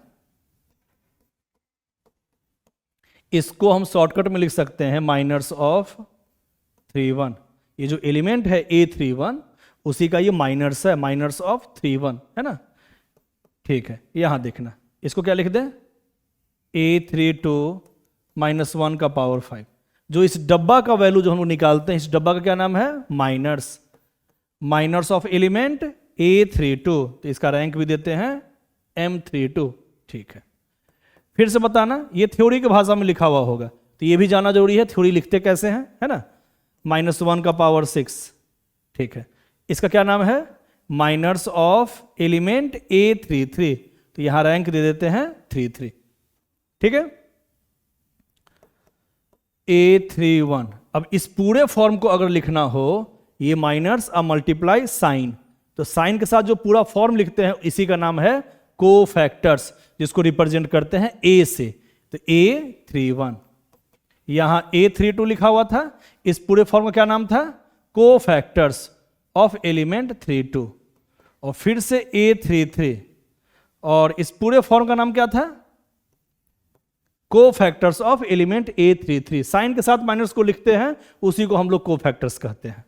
इसको हम शॉर्टकट में लिख सकते हैं माइनर्स ऑफ 3 1। ये जो एलिमेंट है A31 उसी का ये माइनर्स है, माइनर्स ऑफ 3 1, है ना। ठीक है, यहां देखना, इसको क्या लिख दें, A32 -1 का पावर 5। जो इस डब्बा का वैल्यू जो हम लोग निकालते हैं, इस डब्बा का क्या नाम है, miners, minors of element A32, तो इसका रैंक भी देते हैं M32। ठीक है, फिर से बताना, ये थ्योरी की भाषा में लिखा हुआ होगा तो ये भी जाना जरूरी है, थ्योरी लिखते कैसे हैं, है ना। -1 का पावर 6, ठीक है, इसका क्या नाम है, माइनर्स ऑफ एलिमेंट A33, तो यहां रैंक दे देते हैं 33। ठीक है, A31। अब इस पूरे फॉर्म को अगर लिखना हो, ये माइनर्स अब मल्टीप्लाई साइन, तो साइन के साथ जो पूरा फॉर्म लिखते हैं इसी का नाम है कोफैक्टर्स, जिसको रिप्रेजेंट करते हैं A से, तो A31। यहां A32 लिखा हुआ था, इस पूरे फॉर्म का क्या नाम था, कोफैक्टर्स ऑफ एलिमेंट 32, और फिर से A33, और इस पूरे फॉर्म का नाम क्या था, cofactors of element A33। Sign के साथ माइनस को लिखते हैं, उसी को हम लोग कोफैक्टर्स कहते हैं।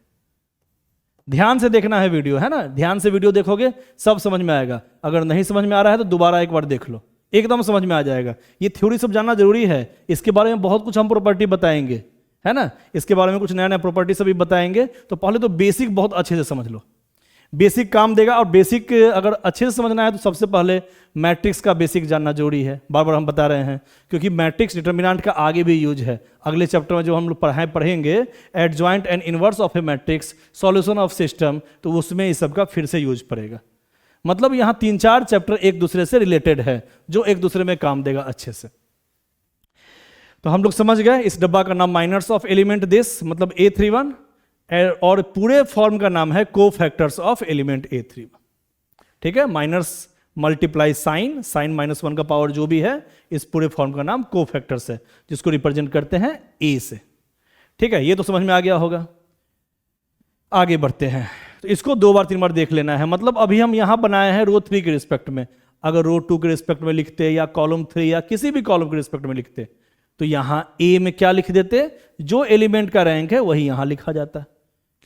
ध्यान से देखना है वीडियो, है ना, ध्यान से वीडियो देखोगे सब समझ में आएगा। अगर नहीं समझ में आ रहा है तो दोबारा एक बार देख लो, एकदम समझ में आ जाएगा। ये थ्योरी सब जानना जरूरी है, इसके बारे में बहुत कुछ हम प्रॉपर्टी बताएंगे, है ना, इसके बारे में कुछ नया नया प्रॉपर्टी सभी बताएंगे। तो पहले तो बेसिक बहुत अच्छे से समझ लो, बेसिक काम देगा। और बेसिक अगर अच्छे से समझना है तो सबसे पहले मैट्रिक्स का बेसिक जानना जरूरी है, बार बार हम बता रहे हैं, क्योंकि मैट्रिक्स डिटर्मिनेंट का आगे भी यूज है। अगले चैप्टर में जो हम लोग पढ़ेंगे adjoint and inverse of A matrix, solution of system, तो उसमें इस सब का फिर से यूज पड़ेगा। मतलब यहां 3-4 चैप्टर एक दूसरे से रिलेटेड है, जो एक दूसरे में काम देगा अच्छे से। तो हम लोग समझ गए, इस डब्बा का नाम माइनर्स ऑफ एलिमेंट दिस, मतलब A31, और पूरे फॉर्म का नाम है कोफैक्टर्स ऑफ एलिमेंट A31। ठीक है, माइनर्स मल्टीप्लाई साइन, साइन -1 का पावर जो भी है, इस पूरे फॉर्म का नाम कोफैक्टर्स है, जिसको रिप्रेजेंट करते हैं A से। ठीक है, ये तो समझ में आ गया होगा। आगे बढ़ते हैं, तो इसको 2 बार 3 बार देख लेना है। मतलब अभी हम यहां बनाए हैं रो 3 के रिस्पेक्ट में, अगर रो 2 के रिस्पेक्ट में लिखते या कॉलम 3 या किसी भी कॉलम के रिस्पेक्ट में लिखते, तो यहां A में क्या लिख देते, जो एलिमेंट का रैंक है वही यहां लिखा जाता है।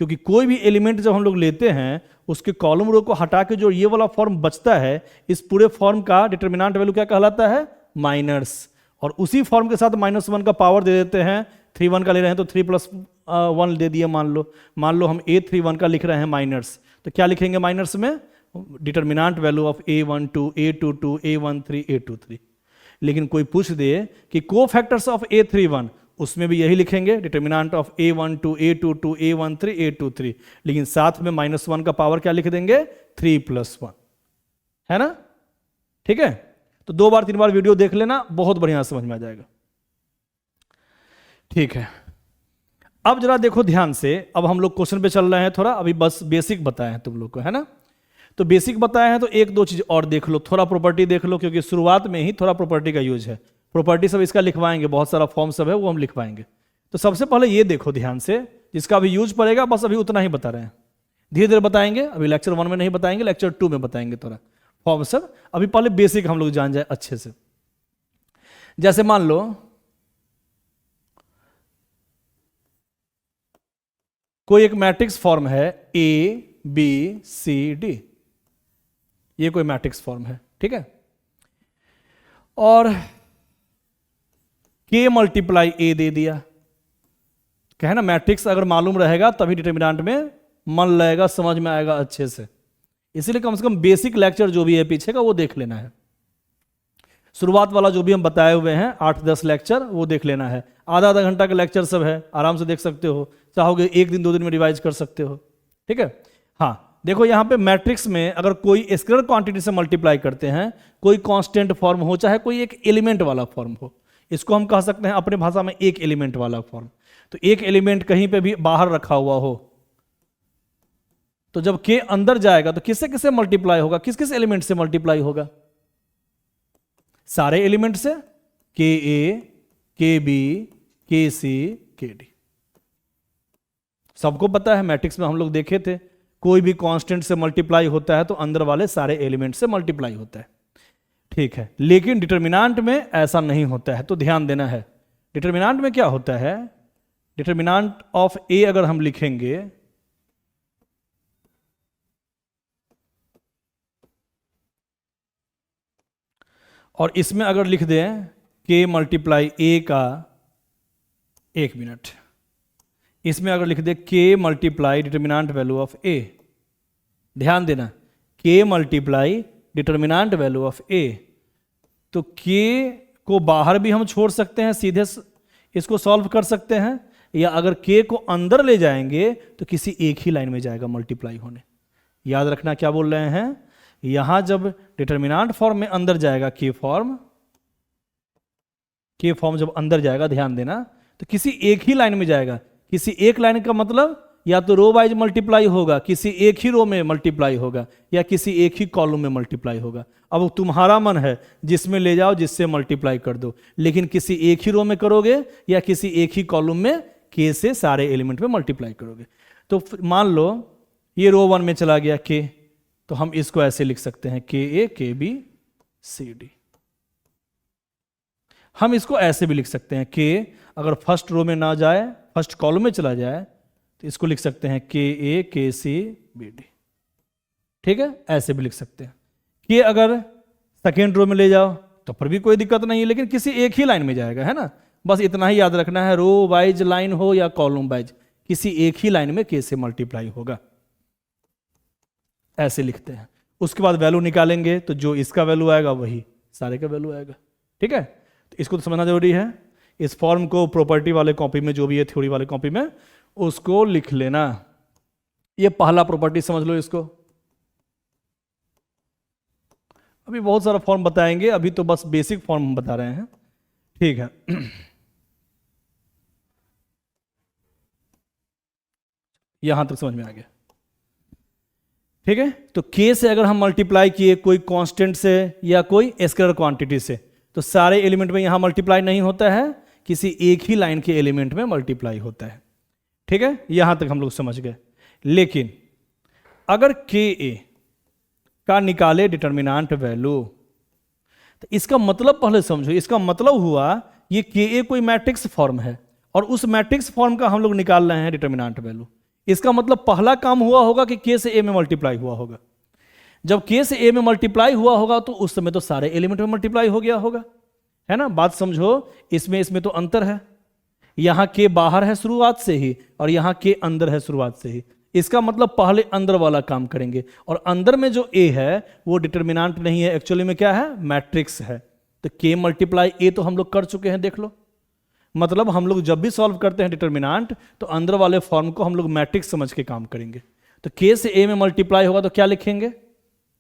क्योंकि कोई भी एलिमेंट जब हम लोग लेते हैं, उसके कॉलम रो को हटा के जो ये वाला फॉर्म बचता है, इस पूरे फॉर्म का डिटर्मिनेंट वैल्यू क्या कहलाता है, माइनर्स। और उसी फॉर्म के साथ -1 का पावर दे देते हैं। 3 1 का ले रहे हैं तो 3 + 1 दे दिए, मान लो हम A31 का लिख रहे हैं माइनर्स, तो क्या लिखेंगे माइनर्स में, determinant value of A12, A22, A13, A23। लेकिन कोई पूछ दे कि कोफैक्टर्स ऑफ A31, उसमें भी यही लिखेंगे, determinant of A12, A22, A13, A23, लेकिन साथ में -1 का पावर क्या लिख देंगे, 3 + 1, है ना। ठीक है, तो 2 बार 3 बार वीडियो देख लेना, बहुत बढ़िया समझ में आ जाएगा। ठीक है, अब जरा देखो ध्यान से, अब हम लोग क्वेश्चन पे चल रहे हैं थोड़ा, अभी बस बेसिक बताए हैं तुम लोग को, है ना। तो बेसिक बताए हैं तो 1-2 चीज और देख लो, थोड़ा प्रॉपर्टी देख लो, क्योंकि शुरुआत में ही थोड़ा प्रॉपर्टी का यूज है। प्रॉपर्टी सब इसका लिखवाएंगे, बहुत सारा फॉर्म सब है वो हम लिखवाएंगे। तो सबसे पहले ये देखो ध्यान से, जिसका अभी यूज पड़ेगा, बस अभी उतना ही बता रहे हैं, धीरे धीरे बताएंगे। अभी लेक्चर 1 में नहीं बताएंगे, लेक्चर 2 में बताएंगे थोड़ा फॉर्म सब। अभी पहले बेसिक हम लोग जान जाए अच्छे से। जैसे मान लो कोई एक मैट्रिक्स फॉर्म है ABCD, ये कोई मैट्रिक्स फॉर्म है, ठीक है, और K × A दे दिया। कहे ना, मैट्रिक्स अगर मालूम रहेगा तभी डिटर्मिनेंट में मन लगेगा, समझ में आएगा अच्छे से। इसीलिए कम से कम बेसिक लेक्चर जो भी है पीछे का वो देख लेना है। शुरुआत वाला जो भी हम बताए हुए हैं 8-10 लेक्चर, वो देख लेना है। आधा घंटा का लेक्चर सब है, आराम से देख सकते हो, चाहोगे 1 दिन 2 दिन में रिवाइज कर सकते हो। ठीक है, हाँ देखो यहाँ पे मैट्रिक्स में अगर कोई स्केलर क्वांटिटी से मल्टीप्लाई करते हैं, कोई कांस्टेंट फॉर्म हो चाहे कोई एक एलिमेंट वाला फॉर्म हो, इसको हम कह सकते हैं अपने भाषा में एक एलिमेंट वाला फॉर्म। तो एक एलिमेंट कहीं पे भी बाहर रखा हुआ हो तो जब के अंदर जाएगा तो किससे किससे मल्टीप्लाई होगा, किस किस एलिमेंट से मल्टीप्लाई होगा? सारे एलिमेंट से, के ए, के बी, के सी, के डी। सबको पता है, मैट्रिक्स में हम लोग देखे थे, कोई भी कांस्टेंट से मल्टीप्लाई होता है तो अंदर वाले सारे एलिमेंट से मल्टीप्लाई होता है, ठीक है। लेकिन डिटर्मिनेंट में ऐसा नहीं होता है, तो ध्यान देना है। डिटर्मिनेंट में क्या होता है, डिटर्मिनेंट ऑफ ए अगर हम लिखेंगे और इसमें अगर लिख दें के मल्टीप्लाई ए का, एक मिनट, इसमें अगर लिख दें के मल्टीप्लाई डिटर्मिनेंट वैल्यू ऑफ ए, ध्यान देना, के मल्टीप्लाई डिटर्मिनेंट वैल्यू ऑफ ए, तो के को बाहर भी हम छोड़ सकते हैं, सीधे इसको सॉल्व कर सकते हैं, या अगर के को अंदर ले जाएंगे तो किसी एक ही लाइन में जाएगा मल्टीप्लाई होने। याद रखना क्या बोल रहे हैं, यहां जब डिटर्मिनेंट फॉर्म में अंदर जाएगा के फॉर्म जब अंदर जाएगा, ध्यान देना, तो किसी एक ही लाइन में जाएगा। किसी एक लाइन का मतलब या तो रो वाइज मल्टीप्लाई होगा, किसी एक ही रो में मल्टीप्लाई होगा, या किसी एक ही कॉलम में मल्टीप्लाई होगा। अब तुम्हारा मन है जिसमें ले जाओ, जिससे मल्टीप्लाई कर दो, लेकिन किसी एक ही रो में करोगे या किसी एक ही कॉलम में के से सारे एलिमेंट में मल्टीप्लाई करोगे। तो मान लो ये रो 1 में चला गया के, तो हम इसको ऐसे लिख सकते हैं के ए, के बी, सी डी। हम इसको ऐसे भी लिख सकते हैं, के अगर फर्स्ट रो में ना जाए, फर्स्ट कॉलम में चला जाए, तो इसको लिख सकते हैं के ए, के सी, बी डी, ठीक है, ऐसे भी लिख सकते हैं। के अगर सेकेंड रो में ले जाओ तो पर भी कोई दिक्कत नहीं है, लेकिन किसी एक ही लाइन में जाएगा, है ना, बस इतना ही याद रखना है, रो वाइज लाइन हो या कॉलम वाइज, किसी एक ही लाइन में के से मल्टीप्लाई होगा, ऐसे लिखते हैं। उसके बाद वैल्यू निकालेंगे तो जो इसका वैल्यू आएगा वही सारे का वैल्यू आएगा, ठीक है। तो इसको तो समझना जरूरी है। इस फॉर्म को प्रॉपर्टी वाले कॉपी में, जो भी है थ्योरी वाले कॉपी में, उसको लिख लेना। ये पहला प्रॉपर्टी समझ लो इसको। अभी बहुत सारा फॉर्म बताएंगे, अभी तो बस बेसिक फॉर्म हम बता रहे हैं, ठीक है। यहां तक समझ में आ गया, ठीक है। तो के से अगर हम मल्टीप्लाई किए कोई कांस्टेंट से या कोई स्केलर क्वांटिटी से, तो सारे एलिमेंट में यहां मल्टीप्लाई नहीं होता है, किसी एक ही लाइन के एलिमेंट में मल्टीप्लाई होता है, ठीक है। यहां तक हम लोग समझ गए। लेकिन अगर के ए का निकाले डिटर्मिनेंट वैल्यू, तो इसका मतलब पहले समझो। इसका मतलब हुआ ये के ए कोई मैट्रिक्स फॉर्म है और उस मैट्रिक्स फॉर्म का हम लोग निकाल रहे हैं डिटर्मिनेंट वैल्यू। इसका मतलब पहला काम हुआ होगा कि के से ए में मल्टीप्लाई हुआ होगा। जब के से ए में मल्टीप्लाई हुआ होगा तो उस समय तो सारे एलिमेंट में मल्टीप्लाई हो गया होगा, है ना। बात समझो, इसमें तो अंतर है। यहां के बाहर है शुरुआत से ही और यहां के अंदर है शुरुआत से ही। इसका मतलब पहले अंदर वाला काम करेंगे, और अंदर में जो ए है वो डिटर्मिनेंट नहीं है, एक्चुअली में क्या है, मैट्रिक्स है। तो के मल्टीप्लाई ए तो हम लोग कर चुके हैं, देख लो। मतलब हम लोग जब भी सॉल्व करते हैं डिटर्मिनेंट, तो अंदर वाले फॉर्म को हम लोग मैट्रिक्स समझ के काम करेंगे। तो के से ए में मल्टीप्लाई होगा तो क्या लिखेंगे,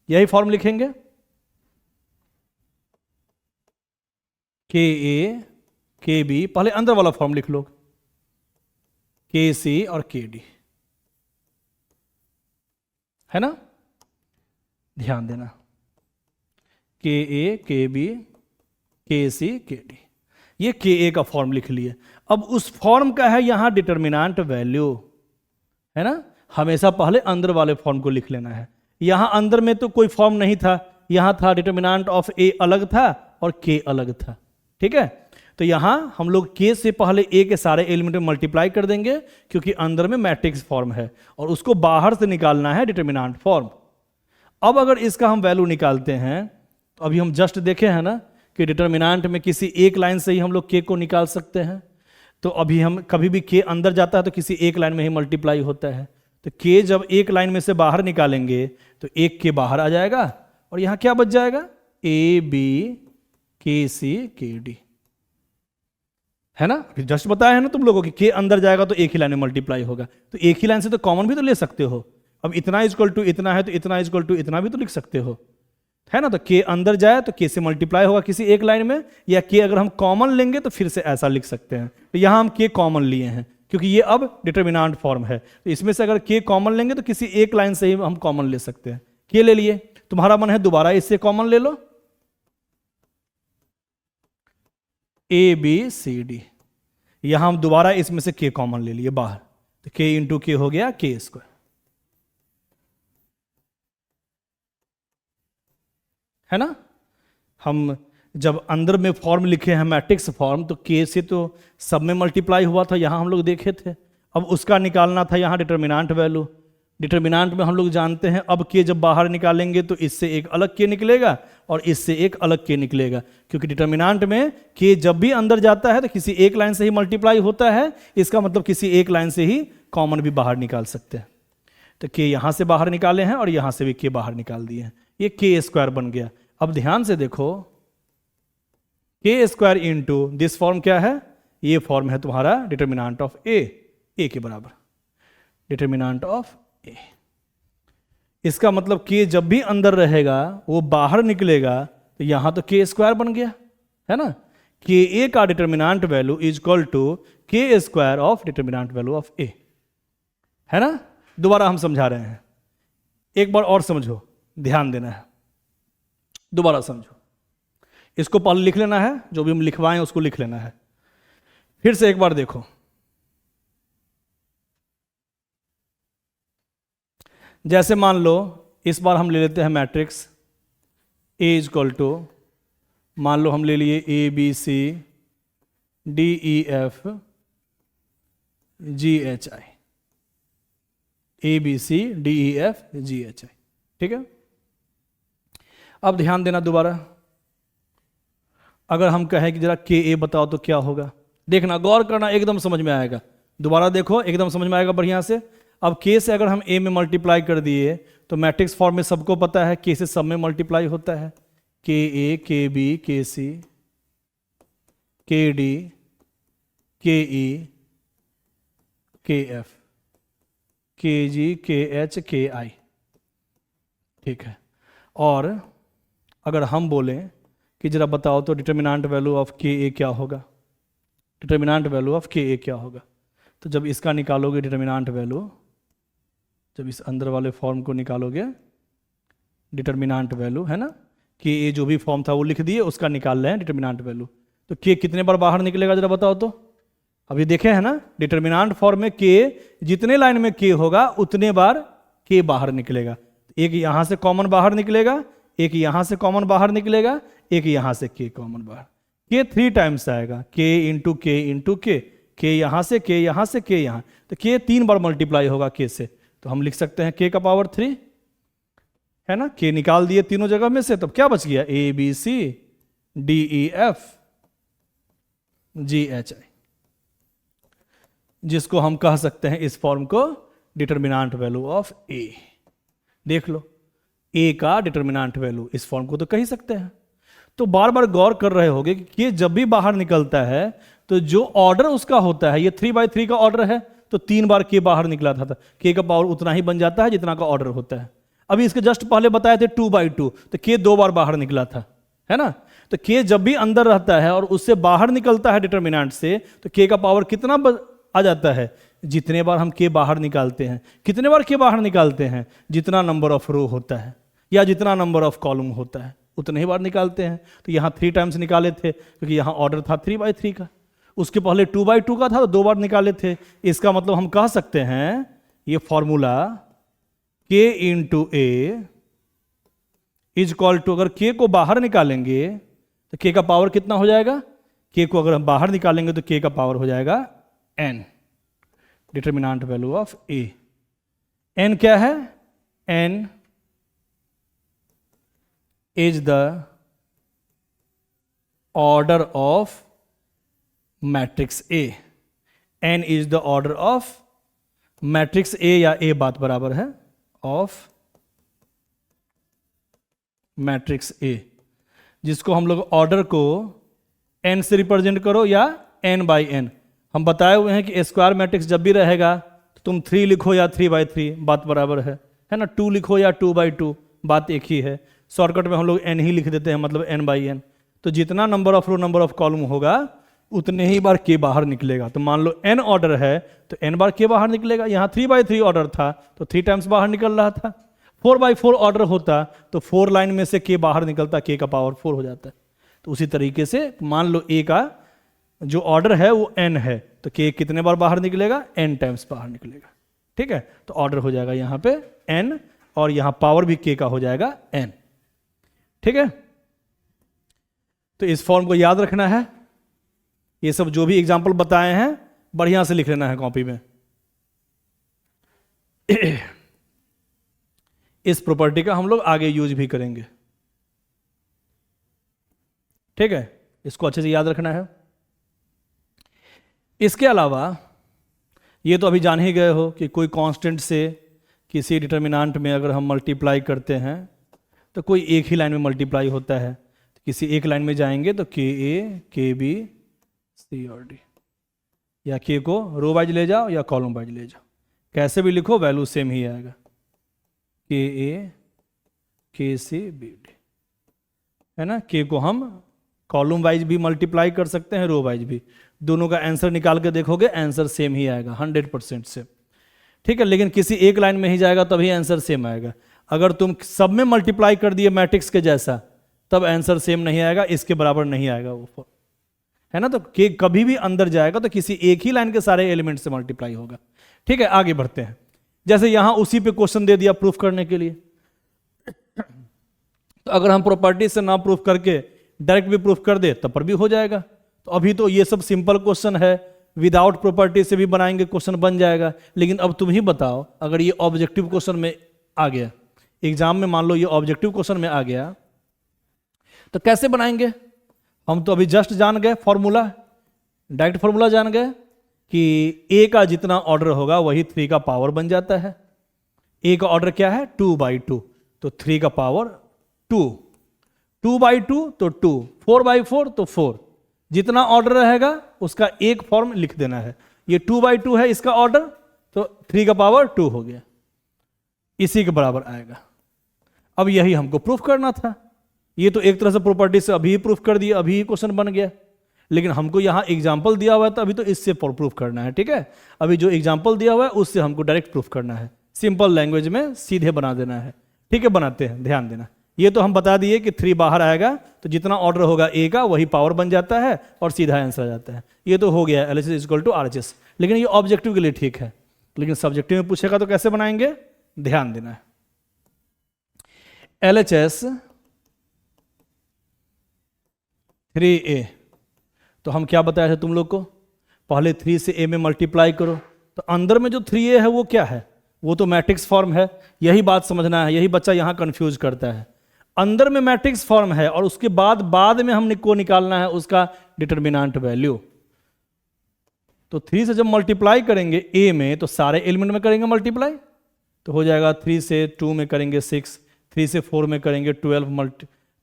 यही फॉर्म लिखेंगे, के ए, के बी, पहले अंदर वाला फॉर्म लिख लो, के सी और के डी, है ना। ध्यान देना, के ए, के बी, के सी, के डी, ये के ए का फॉर्म लिख लिए। अब उस फॉर्म का है यहां डिटर्मिनेंट वैल्यू, है ना। हमेशा पहले अंदर वाले फॉर्म को लिख लेना है। यहां अंदर में तो कोई फॉर्म नहीं था, यहां था डिटर्मिनेंट ऑफ ए अलग था और के अलग था, ठीक है। तो यहां हम लोग के से पहले ए के सारे एलिमेंट में मल्टीप्लाई कर देंगे, क्योंकि अंदर में मैट्रिक्स फॉर्म है और उसको बाहर से निकालना है डिटर्मिनेंट फॉर्म। अब अगर इसका हम वैल्यू निकालते हैं, तो अभी हम जस्ट देखे हैं ना कि डिटर्मिनेंट में किसी एक लाइन से ही हम लोग के को निकाल सकते हैं। तो अभी हम कभी भी के अंदर जाता है तो किसी एक लाइन में ही मल्टीप्लाई होता है। तो के जब एक लाइन में से बाहर निकालेंगे तो एक के बाहर आ जाएगा और यहां क्या बच जाएगा, ए बी के सी के डी, है ना। जस्ट बताया है ना तुम लोगों की, के अंदर जाएगा तो एक ही लाइन में मल्टीप्लाई होगा। तो एक ही लाइन से तो कॉमन भी तो ले सकते हो। अब इतना इक्वल टू इतना है तो इतना इक्वल टू इतना भी तो लिख सकते हो। है ना। तो k अंदर जाए तो k से मल्टीप्लाई होगा किसी एक लाइन में, या k अगर हम कॉमन लेंगे तो फिर से ऐसा लिख सकते हैं। तो यहां हम k कॉमन लिए हैं क्योंकि ये अब डिटर्मिनेंट फॉर्म है, तो इसमें से अगर k कॉमन लेंगे तो किसी एक लाइन से ही हम कॉमन ले सकते हैं। k ले लिए, तुम्हारा मन है दोबारा इससे कॉमन ले लो, a b c d, यहां हम दोबारा इसमें से k कॉमन ले लिए बाहर, तो k इंटू के हो गया k स्क्वायर, है ना। हम जब अंदर में फॉर्म लिखे हैं मैट्रिक्स फॉर्म, तो k से तो सब में मल्टीप्लाई हुआ था, यहां हम लोग देखे थे। अब उसका निकालना था यहां डिटर्मिनेंट वैल्यू। डिटर्मिनेंट में हम लोग जानते हैं अब k जब बाहर निकालेंगे तो इससे एक अलग k निकलेगा और इससे एक अलग k निकलेगा, क्योंकि डिटर्मिनेंट में k जब भी अंदर जाता है तो किसी एक लाइन से ही मल्टीप्लाई होता है, इसका मतलब किसी एक लाइन से ही कॉमन भी बाहर निकाल सकते हैं। तो k यहां से बाहर निकाले हैं और यहां से भी k बाहर निकाल दिए हैं, ये k स्क्वायर बन गया। अब ध्यान से देखो, k square into this form क्या है, ये फॉर्म है तुम्हारा डिटर्मिनेंट ऑफ a, a के बराबर डिटर्मिनेंट ऑफ a। इसका मतलब k जब भी अंदर रहेगा वो बाहर निकलेगा, तो यहां तो k स्क्वायर बन गया, है ना। k a का determinant value is equal to k square of determinant value of a, है ना। दोबारा हम समझा रहे हैं, एक बार और समझो, ध्यान देना है, दोबारा समझो। इसको पहले लिख लेना है, जो भी हम लिखवाएं उसको लिख लेना है। फिर से एक बार देखो, जैसे मान लो इस बार हम ले लेते हैं matrix A is equal to, मान लो हम ले लिए A B C D E F G H I, A B C D E F G H I, ठीक है। अब ध्यान देना दोबारा, अगर हम कहें कि जरा के ए बताओ तो क्या होगा, देखना, गौर करना, एकदम समझ में आएगा। दोबारा देखो, एकदम समझ में आएगा बढ़िया से। अब के से अगर हम ए में मल्टीप्लाई कर दिए तो मैट्रिक्स फॉर्म में सबको पता है के से सब में मल्टीप्लाई होता है, के ए के बी के सी के डी के ई के एफ के जी के एच के आई, ठीक है। और अगर हम बोलें कि जरा बताओ तो डिटर्मिनेंट वैल्यू ऑफ के ए क्या होगा, डिटर्मिनेंट वैल्यू ऑफ के ए क्या होगा, तो जब इसका निकालोगे डिटर्मिनेंट वैल्यू, जब इस अंदर वाले फॉर्म को निकालोगे डिटर्मिनेंट वैल्यू, है ना, के ए जो भी फॉर्म था वो लिख दिए, उसका निकाल रहे हैं डिटर्मिनेंट वैल्यू, तो के कितने बार बाहर निकलेगा जरा बताओ तो। अभी देखे हैं ना, डिटर्मिनेंट फॉर्म में के जितने लाइन में के होगा उतने बार के बाहर निकलेगा। एक यहां से कॉमन बाहर निकलेगा, एक यहां से कॉमन बाहर निकलेगा, एक यहां से के कॉमन बाहर, के 3 टाइम्स आएगा, के इंटू के यहां से के यहां से के यहां, तो के 3 बार मल्टीप्लाई होगा के से, तो हम लिख सकते हैं के का पावर 3, है ना। के निकाल दिए तीनों जगह में से, तब क्या बच गया, A B C D E F G H I, जिसको हम कह सकते हैं इस फॉर्म को डिटर्मिनेंट वैल्यू ऑफ ए। देख लो, ए का डिटर्मिनेंट वैल्यू, इस फॉर्म को तो कह ही सकते हैं। तो बार बार गौर कर रहे होगे कि ये जब भी बाहर निकलता है तो जो ऑर्डर उसका होता है, ये 3/3 का ऑर्डर है, तो 3 बार के बाहर निकला था, के का पावर उतना ही बन जाता है जितना का ऑर्डर होता है। अभी इसके जस्ट पहले बताए थे 2/2, तो के 2 बार बाहर निकला था, है ना। तो के जब भी अंदर रहता है और उससे बाहर निकलता है डिटर्मिनेंट से, तो के का पावर कितना आ जाता है, जितने बार हम के बाहर निकालते हैं। कितने बार के बाहर निकालते हैं, जितना नंबर ऑफ रो होता है या जितना नंबर ऑफ कॉलम होता है उतने ही बार निकालते हैं। तो यहाँ 3 टाइम्स निकाले थे क्योंकि यहाँ ऑर्डर था 3/3 का, उसके पहले 2/2 का था तो 2 बार निकाले थे। इसका मतलब हम कह सकते हैं ये formula K into A is equal to, अगर के को बाहर निकालेंगे तो के का पावर कितना हो जाएगा, के को अगर हम बाहर निकालेंगे तो के का पावर हो जाएगा n, determinant value of A. n क्या है, n is the order of matrix A, n is the order of matrix A, या A बात बराबर है of matrix A, जिसको हम लोग ऑर्डर को n से रिप्रेजेंट करो या n/n। हम बताए हुए हैं कि स्क्वायर मैट्रिक्स जब भी रहेगा तो तुम 3 लिखो या 3/3 बात बराबर है ना, 2 लिखो या 2/2 बात एक ही है। शॉर्टकट में हम लोग n ही लिख देते हैं, मतलब n/n। तो जितना number of row number of column होगा उतने ही बार k बाहर निकलेगा। तो मान लो n ऑर्डर है तो n बार k बाहर निकलेगा। यहाँ 3/3 ऑर्डर था तो 3 टाइम्स बाहर निकल रहा था। 4/4 ऑर्डर होता तो 4 लाइन में से k बाहर निकलता, k का पावर 4 हो जाता है। तो उसी तरीके से मान लो a का जो ऑर्डर है वो n है तो k कितने बार बाहर निकलेगा, n टाइम्स बाहर निकलेगा। ठीक है, तो ऑर्डर हो जाएगा यहाँ पे n और यहाँ पावर भी k का हो जाएगा n। ठीक है, तो इस फॉर्म को याद रखना है। ये सब जो भी एग्जाम्पल बताए हैं बढ़िया से लिख लेना है कॉपी में। इस प्रॉपर्टी का हम लोग आगे यूज भी करेंगे। ठीक है, इसको अच्छे से याद रखना है। इसके अलावा ये तो अभी जान ही गए हो कि कोई कांस्टेंट से किसी डिटर्मिनेंट में अगर हम मल्टीप्लाई करते हैं तो कोई एक ही लाइन में मल्टीप्लाई होता है। तो किसी एक लाइन में जाएंगे तो के ए, के बी, सी और डी, या के को रो वाइज ले जाओ या कॉलम वाइज ले जाओ, कैसे भी लिखो वैल्यू सेम ही आएगा। के ए, के सी, बी डी, है ना। के को हम कॉलम वाइज भी मल्टीप्लाई कर सकते हैं, रो वाइज भी। दोनों का आंसर निकाल के देखोगे आंसर सेम ही आएगा 100% से। ठीक है, लेकिन किसी एक लाइन में ही जाएगा तभी आंसर सेम आएगा। अगर तुम सब में मल्टीप्लाई कर दिए मैट्रिक्स के जैसा तब आंसर सेम नहीं आएगा, इसके बराबर नहीं आएगा वो, है ना। तो के कभी भी अंदर जाएगा तो किसी एक ही लाइन के सारे एलिमेंट से मल्टीप्लाई होगा। ठीक है, आगे बढ़ते हैं। जैसे यहां उसी पे क्वेश्चन दे दिया प्रूफ करने के लिए, तो अगर हम प्रॉपर्टी से ना प्रूफ करके डायरेक्ट भी प्रूफ कर दे तब पर भी हो जाएगा। तो अभी तो ये सब सिंपल क्वेश्चन है, विदाउट प्रॉपर्टी से भी बनाएंगे क्वेश्चन बन जाएगा। लेकिन अब तुम ही बताओ, अगर ये ऑब्जेक्टिव क्वेश्चन में आ गया, एग्जाम में मान लो ये ऑब्जेक्टिव क्वेश्चन में आ गया, तो कैसे बनाएंगे। हम तो अभी जस्ट जान गए फॉर्मूला, डायरेक्ट फॉर्मूला जान गए कि ए का जितना ऑर्डर होगा वही 3 का पावर बन जाता है। ए का ऑर्डर क्या है, 2/2, तो 3 का पावर 2, 2/2 तो 2, 4/4 तो 4। जितना ऑर्डर रहेगा उसका एक फॉर्म लिख देना है। ये 2/2 है इसका ऑर्डर, तो 3 का पावर 2 हो गया, इसी के बराबर आएगा। अब यही हमको प्रूफ करना था। ये तो एक तरह से प्रॉपर्टी से अभी प्रूफ कर दिया, अभी क्वेश्चन बन गया। लेकिन हमको यहाँ एग्जाम्पल दिया हुआ है तो अभी तो इससे प्रूफ करना है। ठीक है, अभी जो एग्जाम्पल दिया हुआ है उससे हमको डायरेक्ट प्रूफ करना है, सिंपल लैंग्वेज में सीधे बना देना है। ठीक है, बनाते हैं, ध्यान देना। ये तो हम बता दिए कि 3 बाहर आएगा तो जितना ऑर्डर होगा ए का वही पावर बन जाता है और सीधा आंसर आ जाता है। ये तो हो गया LHS = RHS। लेकिन ये ऑब्जेक्टिव के लिए ठीक है, लेकिन सब्जेक्टिव में पूछेगा तो कैसे बनाएंगे, ध्यान देना है। LHS 3a, तो हम क्या बताया था तुम लोग को, पहले 3 से a में मल्टीप्लाई करो। तो अंदर में जो 3a है वो क्या है, वो तो मैट्रिक्स फॉर्म है। यही बात समझना है, यही बच्चा यहां कंफ्यूज करता है। अंदर में मैट्रिक्स फॉर्म है और उसके बाद में हमको निकालना है उसका डिटर्मिनेंट वैल्यू। तो 3 से जब मल्टीप्लाई करेंगे a में तो सारे एलिमेंट में करेंगे मल्टीप्लाई, तो हो जाएगा 3 से 2 में करेंगे 6, 3 से 4 में करेंगे 12,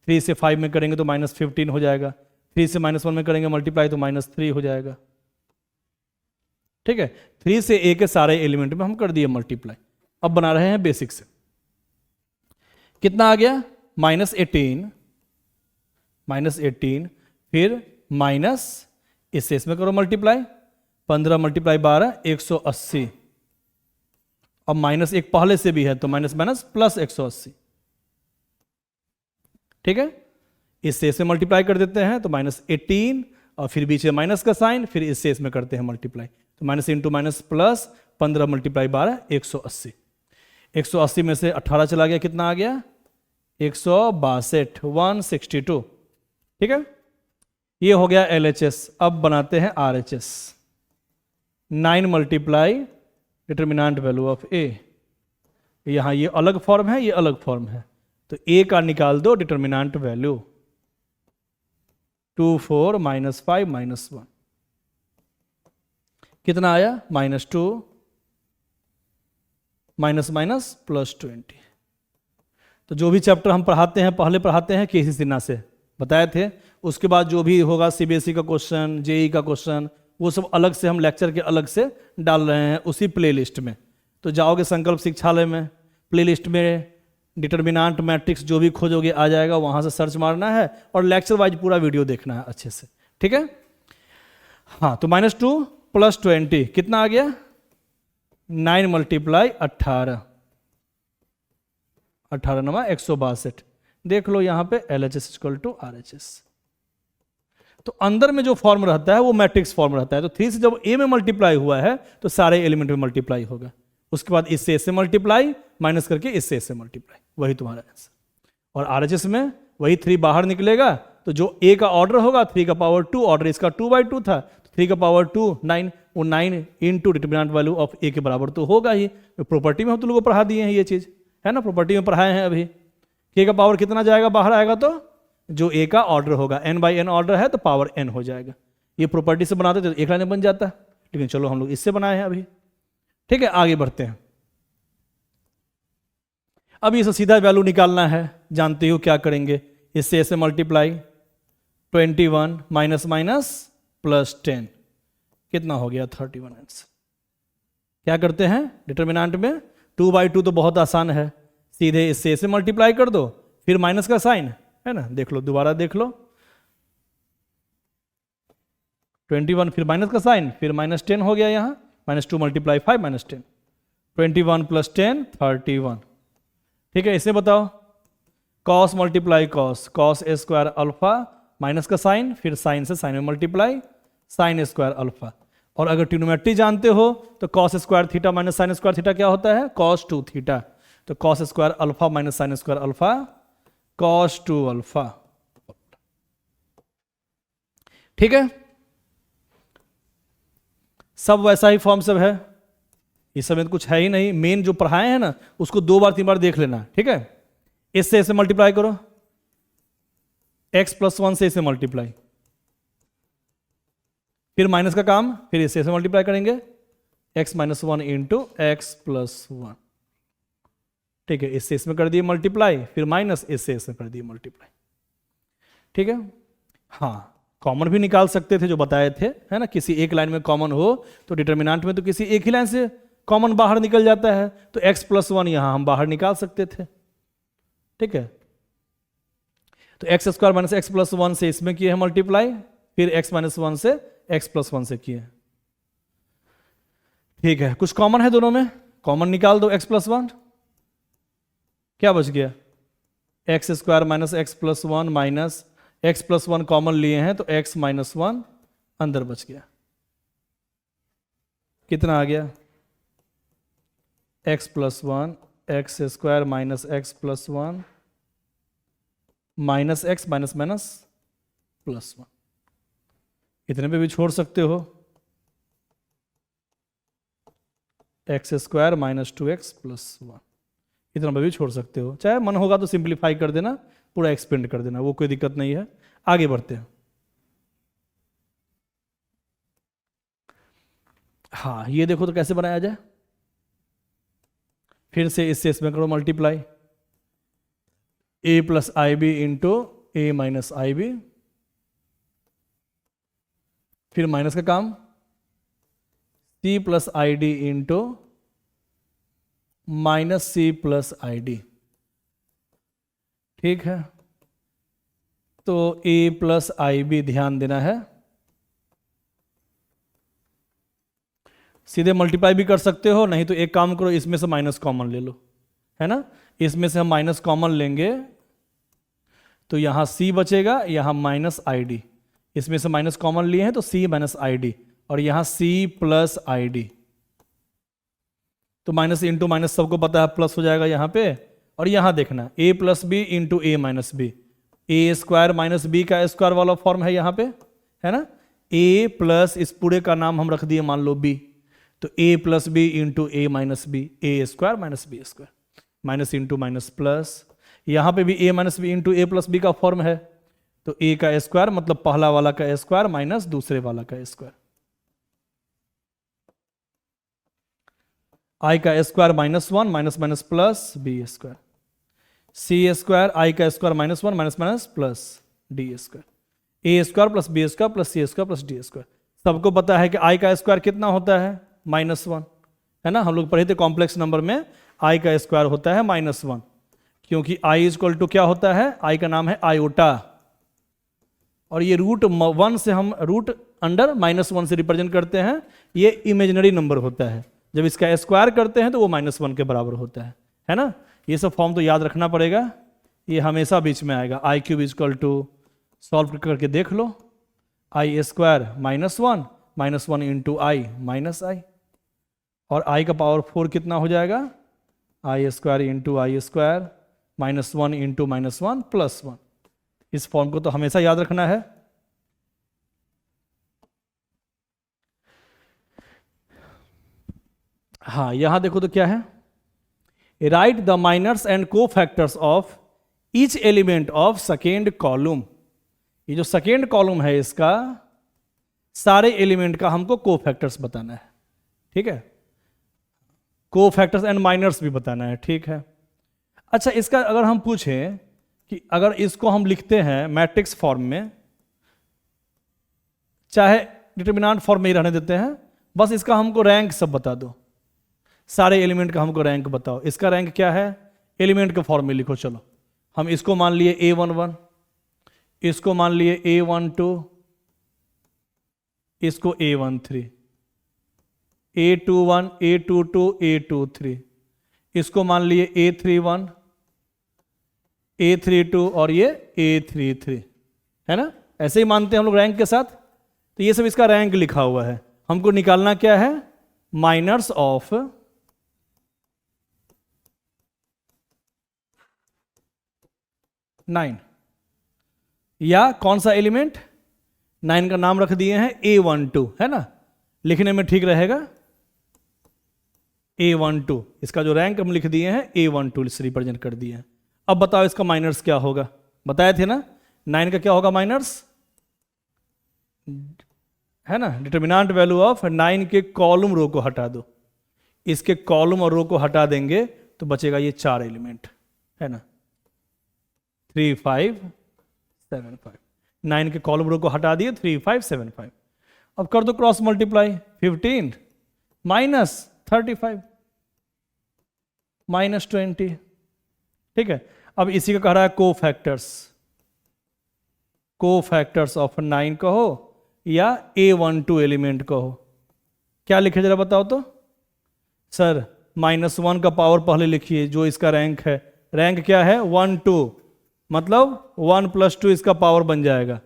3 से 5 में करेंगे तो -15 हो जाएगा, 3 से -1 में करेंगे मल्टीप्लाई तो -3 हो जाएगा। ठीक है, 3 से a के सारे एलिमेंट में हम कर दिए मल्टीप्लाई। अब बना रहे हैं बेसिक से। कितना आ गया, -18, फिर माइनस इसमें करो मल्टीप्लाई, 15 × 12 180। अब -1 पहले से भी है तो माइनस प्लस 180। ठीक है, इससे मल्टीप्लाई कर देते हैं तो -18 और फिर बीच में माइनस का साइन, फिर इससे इसमें करते हैं मल्टीप्लाई तो माइनस इंटू माइनस प्लस 15 × 12 180। 180 में से 18 चला गया, कितना आ गया 162, 162। ठीक है, ये हो गया LHS। अब बनाते हैं RHS। 9 multiply determinant value of A। यहां ये अलग फॉर्म है, ये अलग फॉर्म है, तो A का निकाल दो डिटर्मिनेंट वैल्यू, 2, 4, -5, -1 कितना आया, -2, माइनस +20। तो जो भी चैप्टर हम पढ़ाते हैं पहले पढ़ाते हैं KC सिन्हा से, बताए थे। उसके बाद जो भी होगा CBSE का क्वेश्चन, JEE का क्वेश्चन, वो सब अलग से हम लेक्चर के अलग से डाल रहे हैं उसी प्लेलिस्ट में। तो जाओगे संकल्प शिक्षालय में, प्लेलिस्ट में डिटर्मिनांट मैट्रिक्स जो भी खोजोगे आ जाएगा, वहां से सर्च मारना है और लेक्चर वाइज पूरा वीडियो देखना है अच्छे से, ठीक है। हाँ, तो -2 + 20 कितना आ गया? 9 × 18, 18 × 162। देख लो यहाँ पे LHS = RHS। तो अंदर में जो फॉर्म रहता है वो मैट्रिक्स फॉर्म रहता है। तो 3 से जब A में मल्टीप्लाई हुआ है तो सारे एलिमेंट में मल्टीप्लाई होगा, उसके बाद इससे इससे मल्टीप्लाई, माइनस करके इससे इससे मल्टीप्लाई, वही तुम्हारा आंसर। और RHS में वही 3 बाहर निकलेगा, तो जो A का ऑर्डर होगा 3 का पावर 2, ऑर्डर इसका 2/2 था, तो 3 का पावर 2 9, वो 9 into determinant value of A के बराबर तो होगा ही। प्रॉपर्टी में हम तुम लोगों को पढ़ा दिए हैं ये चीज, है ना, प्रॉपर्टी में पढ़ाए हैं अभी। K का पावर कितना जाएगा बाहर आएगा, तो जो A का ऑर्डर होगा, n/n ऑर्डर है तो पावर n हो जाएगा। ये प्रॉपर्टी से बनाते तो एक लाइन में बन जाता है, लेकिन चलो हम लोग इससे बनाए हैं अभी, ठीक है। आगे बढ़ते हैं। अब इसे सीधा वैल्यू निकालना है, जानते हो क्या करेंगे, इससे ऐसे मल्टीप्लाई, 21 माइनस माइनस प्लस 10 कितना हो गया? 31 आंसर। क्या करते हैं डिटर्मिनेंट में? 2/2 तो बहुत आसान है, सीधे इससे ऐसे मल्टीप्लाई कर दो, फिर माइनस का साइन, है ना। देख लो, दोबारा देख लो, 21 फिर माइनस का साइन, फिर -10 हो गया यहाँ, -2 × 5 -10, 21 + 10 31, ठीक है। इसे बताओ, cos × cos A² alpha, minus का साइन, फिर साइन से साइन में मल्टीप्लाई, sin² अल्फा। और अगर ट्रिग्नोमेट्री जानते हो तो cos² theta minus sin² theta क्या होता है? cos 2 theta. तो cos² alpha minus sin² alpha, cos 2 alpha, ठीक है। सब वैसा ही फॉर्म सब है, इस समय तो कुछ है ही नहीं। मेन जो पढ़ाए हैं ना उसको 2 बार 3 बार देख लेना, ठीक है। इससे ऐसे मल्टीप्लाई करो, x + 1 से इसे मल्टीप्लाई, फिर माइनस का काम, फिर इससे ऐसे मल्टीप्लाई करेंगे, x - 1 × x + 1, ठीक है। इससे इसमें कर दिए मल्टीप्लाई, फिर माइनस, इससे इसमें कर दिए मल्टीप्लाई, ठीक है। हाँ, कॉमन भी निकाल सकते थे जो बताए थे, है ना। किसी एक लाइन में कॉमन हो तो डिटर्मिनेंट में तो किसी एक ही लाइन से कॉमन बाहर निकल जाता है, तो x + 1 यहां हम बाहर निकाल सकते थे, ठीक है। तो x² - x + 1 से इसमें किए हैं मल्टीप्लाई, फिर x - 1 से x + 1 से किए, ठीक है। कुछ कॉमन है दोनों में, कॉमन निकाल दो, x + 1 क्या बच गया? x² - x + 1 minus x + 1 common लिए हैं तो x - 1 अंदर बच गया, कितना आ गया? x + 1 x² - x + 1 minus x minus minus +1, इतने पे भी छोड़ सकते हो, x² - 2x + 1, इतना पे भी छोड़ सकते हो, चाहे मन होगा तो सिंप्लीफाई कर देना, पूरा एक्सपेंड कर देना, वो कोई दिक्कत नहीं है। आगे बढ़ते हैं। हाँ, ये देखो तो कैसे बनाया जाए, फिर से इससे इसमें करो multiply, a + ib × a - ib, फिर माइनस का काम, c + id × -c + id, ठीक है। तो a + ib ध्यान देना है, सीधे मल्टीप्लाई भी कर सकते हो, नहीं तो एक काम करो, इसमें से माइनस कॉमन ले लो, है ना। इसमें से हम माइनस कॉमन लेंगे तो यहां c बचेगा, यहां -id, इसमें से माइनस कॉमन लिए हैं तो c - id, और यहां c + id, तो माइनस इंटू माइनस सबको पता है प्लस हो जाएगा यहां पे। और यहां देखना a + b × a - b, a² - b का स्क्वायर वाला फॉर्म है यहाँ पे, है ना। a प्लस इस पूरे का नाम हम रख दिए मान लो b, तो a + b × a - b, a² - b², minus into minus plus, यहां पे भी a - b × a + b का फॉर्म है, तो a का स्क्वायर मतलब पहला वाला का स्क्वायर माइनस दूसरे वाला का स्क्वायर, i का square -1 minus minus plus b², c² i का square -1 minus minus plus d², a² + b² + c² + d²। सबको पता है कि i का स्क्वायर कितना होता है? -1, है ना। हम लोग पढ़े थे कॉम्प्लेक्स नंबर में i का स्क्वायर होता है -1, क्योंकि i इक्वल टू क्या होता है, i का नाम है आयोटा, और ये √1 से हम √(-1) से रिप्रेजेंट करते हैं। ये इमेजिनरी नंबर होता है, जब इसका स्क्वायर करते हैं तो वो -1 के बराबर होता है ना। ये सब फॉर्म तो याद रखना पड़ेगा, ये हमेशा बीच में आएगा। i³ इक्वल टू, सॉल्व करके देख लो, i² -1 into i minus i, और i का पावर 4 कितना हो जाएगा, i² into i² -1 into -1 plus 1। इस फॉर्म को तो हमेशा याद रखना है। हाँ, यहां देखो तो क्या है, राइट द माइनर्स एंड को factors of each element of second column. ये जो सेकेंड कॉलम है इसका सारे एलिमेंट का हमको को फैक्टर्स बताना है, ठीक है, को फैक्टर्स एंड माइनर्स भी बताना है, ठीक है। अच्छा, इसका अगर हम पूछें कि अगर इसको हम लिखते हैं मैट्रिक्स फॉर्म में, चाहे डिटरमिनेंट फॉर्म में ही रहने देते हैं, बस इसका हमको रैंक सब बता दो, सारे एलिमेंट का हमको रैंक बताओ। इसका रैंक क्या है, एलिमेंट के फॉर्म में लिखो। चलो, हम इसको मान लिए A11, इसको मान लिए A12, इसको A13, A21, A22, A23, इसको मान लिए A31, A32 और ये A33, है ना। ऐसे ही मानते हैं हम लोग रैंक के साथ। तो ये सब इसका रैंक लिखा हुआ है। हमको निकालना क्या है, माइनर्स ऑफ नाइन, या कौन सा एलिमेंट, 9 का नाम रख दिए हैं A12, है ना, लिखने में ठीक रहेगा A12। इसका जो रैंक हम लिख दिए हैं A12 से रिप्रेजेंट कर दिए हैं। अब बताओ इसका माइनर्स क्या होगा, बताए थे ना, 9 का क्या होगा माइनर्स, है ना, डिटरमिनेंट वैल्यू ऑफ 9 के कॉलम रो को हटा दो, इसके कॉलम और रो को हटा देंगे तो बचेगा ये 4 एलिमेंट, है ना, 3 5 7 5। 9 के कॉलम रो को हटा दिए, 3 5 7 5। अब कर दो क्रॉस मल्टीप्लाई, 15 माइनस 35 माइनस 20, ठीक है। अब इसी का कह रहा है को फैक्टर्स ऑफ 9 कहो या A12 एलिमेंट कहो। क्या लिखे जरा बताओ तो, सर -1 का पावर पहले लिखिए, जो इसका रैंक है, रैंक क्या है 1 2, मतलब 1 + 2 इसका पावर बन जाएगा,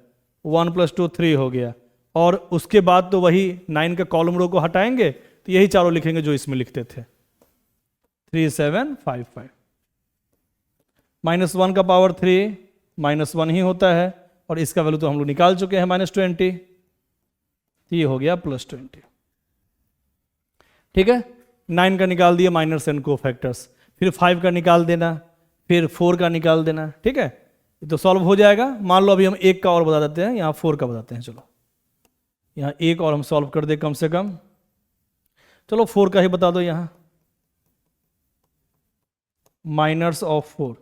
1 + 2 3 हो गया, और उसके बाद तो वही 9 का कॉलम रो को हटाएंगे तो यही चारों लिखेंगे जो इसमें लिखते थे, 3 7 5 5। -1 का पावर 3 -1 ही होता है, और इसका वैल्यू तो हम लोग निकाल चुके हैं -20, ये हो गया +20, ठीक है। 9 का निकाल दिया माइनर्स एंड को फैक्टर्स, फिर 5 का निकाल देना, फिर 4 का निकाल देना, ठीक है। तो सॉल्व हो जाएगा। मान लो अभी हम 1 का और बता देते हैं, यहाँ 4 का बताते हैं। चलो यहाँ 1 और हम सॉल्व कर दे कम से कम, चलो 4 का ही बता दो यहाँ, माइनर्स ऑफ 4।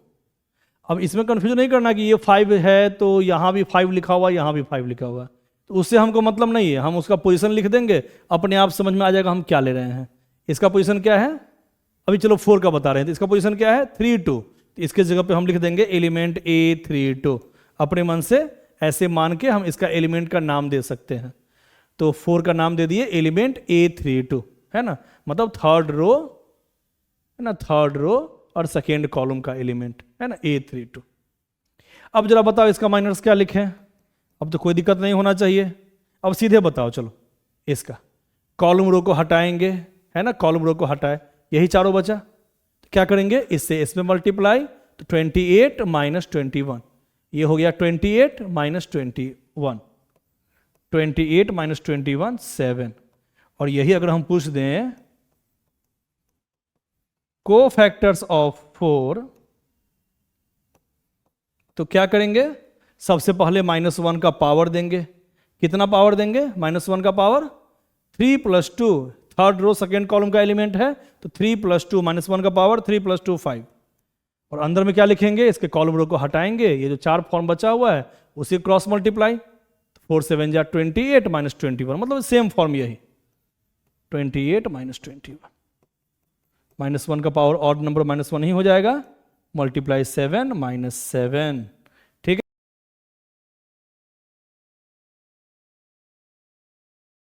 अब इसमें कंफ्यूजन नहीं करना कि ये 5 है तो यहाँ भी 5 लिखा हुआ, यहाँ भी 5 लिखा हुआ, तो उससे हमको मतलब नहीं है, हम उसका पोजीशन लिख देंगे, अपने आप समझ में आ जाएगा हम क्या ले रहे हैं। इसका पोजीशन क्या है, अभी चलो 4 का बता रहे हैं, तो इसका पोजीशन क्या है 3 2, तो इसके जगह पे हम लिख देंगे एलिमेंट A32। अपने मन से ऐसे मान के हम इसका एलिमेंट का नाम दे सकते हैं, तो 4 का नाम दे दिए एलिमेंट A32, है ना, मतलब थर्ड रो, है ना, थर्ड रो और सेकेंड कॉलम का एलिमेंट, है ना, A32। अब जरा बताओ इसका माइनर्स क्या लिखें, अब तो कोई दिक्कत नहीं होना चाहिए। अब सीधे बताओ, चलो इसका कॉलम रो को हटाएंगे, है ना, कॉलम रो को हटाए, यही चारों बचा, तो क्या करेंगे, इससे इसमें मल्टीप्लाई, तो 28 - 21, ये हो गया 28 - 21, 28 - 21 7। और यही अगर हम पूछ दें को फैक्टर्स ऑफ 4, तो क्या करेंगे, सबसे पहले -1 का पावर देंगे। कितना पावर देंगे, -1 का power 3 + 2, third row second column का एलिमेंट है, तो 3 + 2, -1 का पावर 3 + 2 5। और अंदर में क्या लिखेंगे, इसके कॉलम रो को हटाएंगे, ये जो 4 फॉर्म बचा हुआ है उसी क्रॉस मल्टीप्लाई, 4 7 जा 28 - 21, मतलब सेम फॉर्म यही 28 - 21। -1 का पावर ऑड नंबर -1 ही हो जाएगा, मल्टीप्लाई 7 -7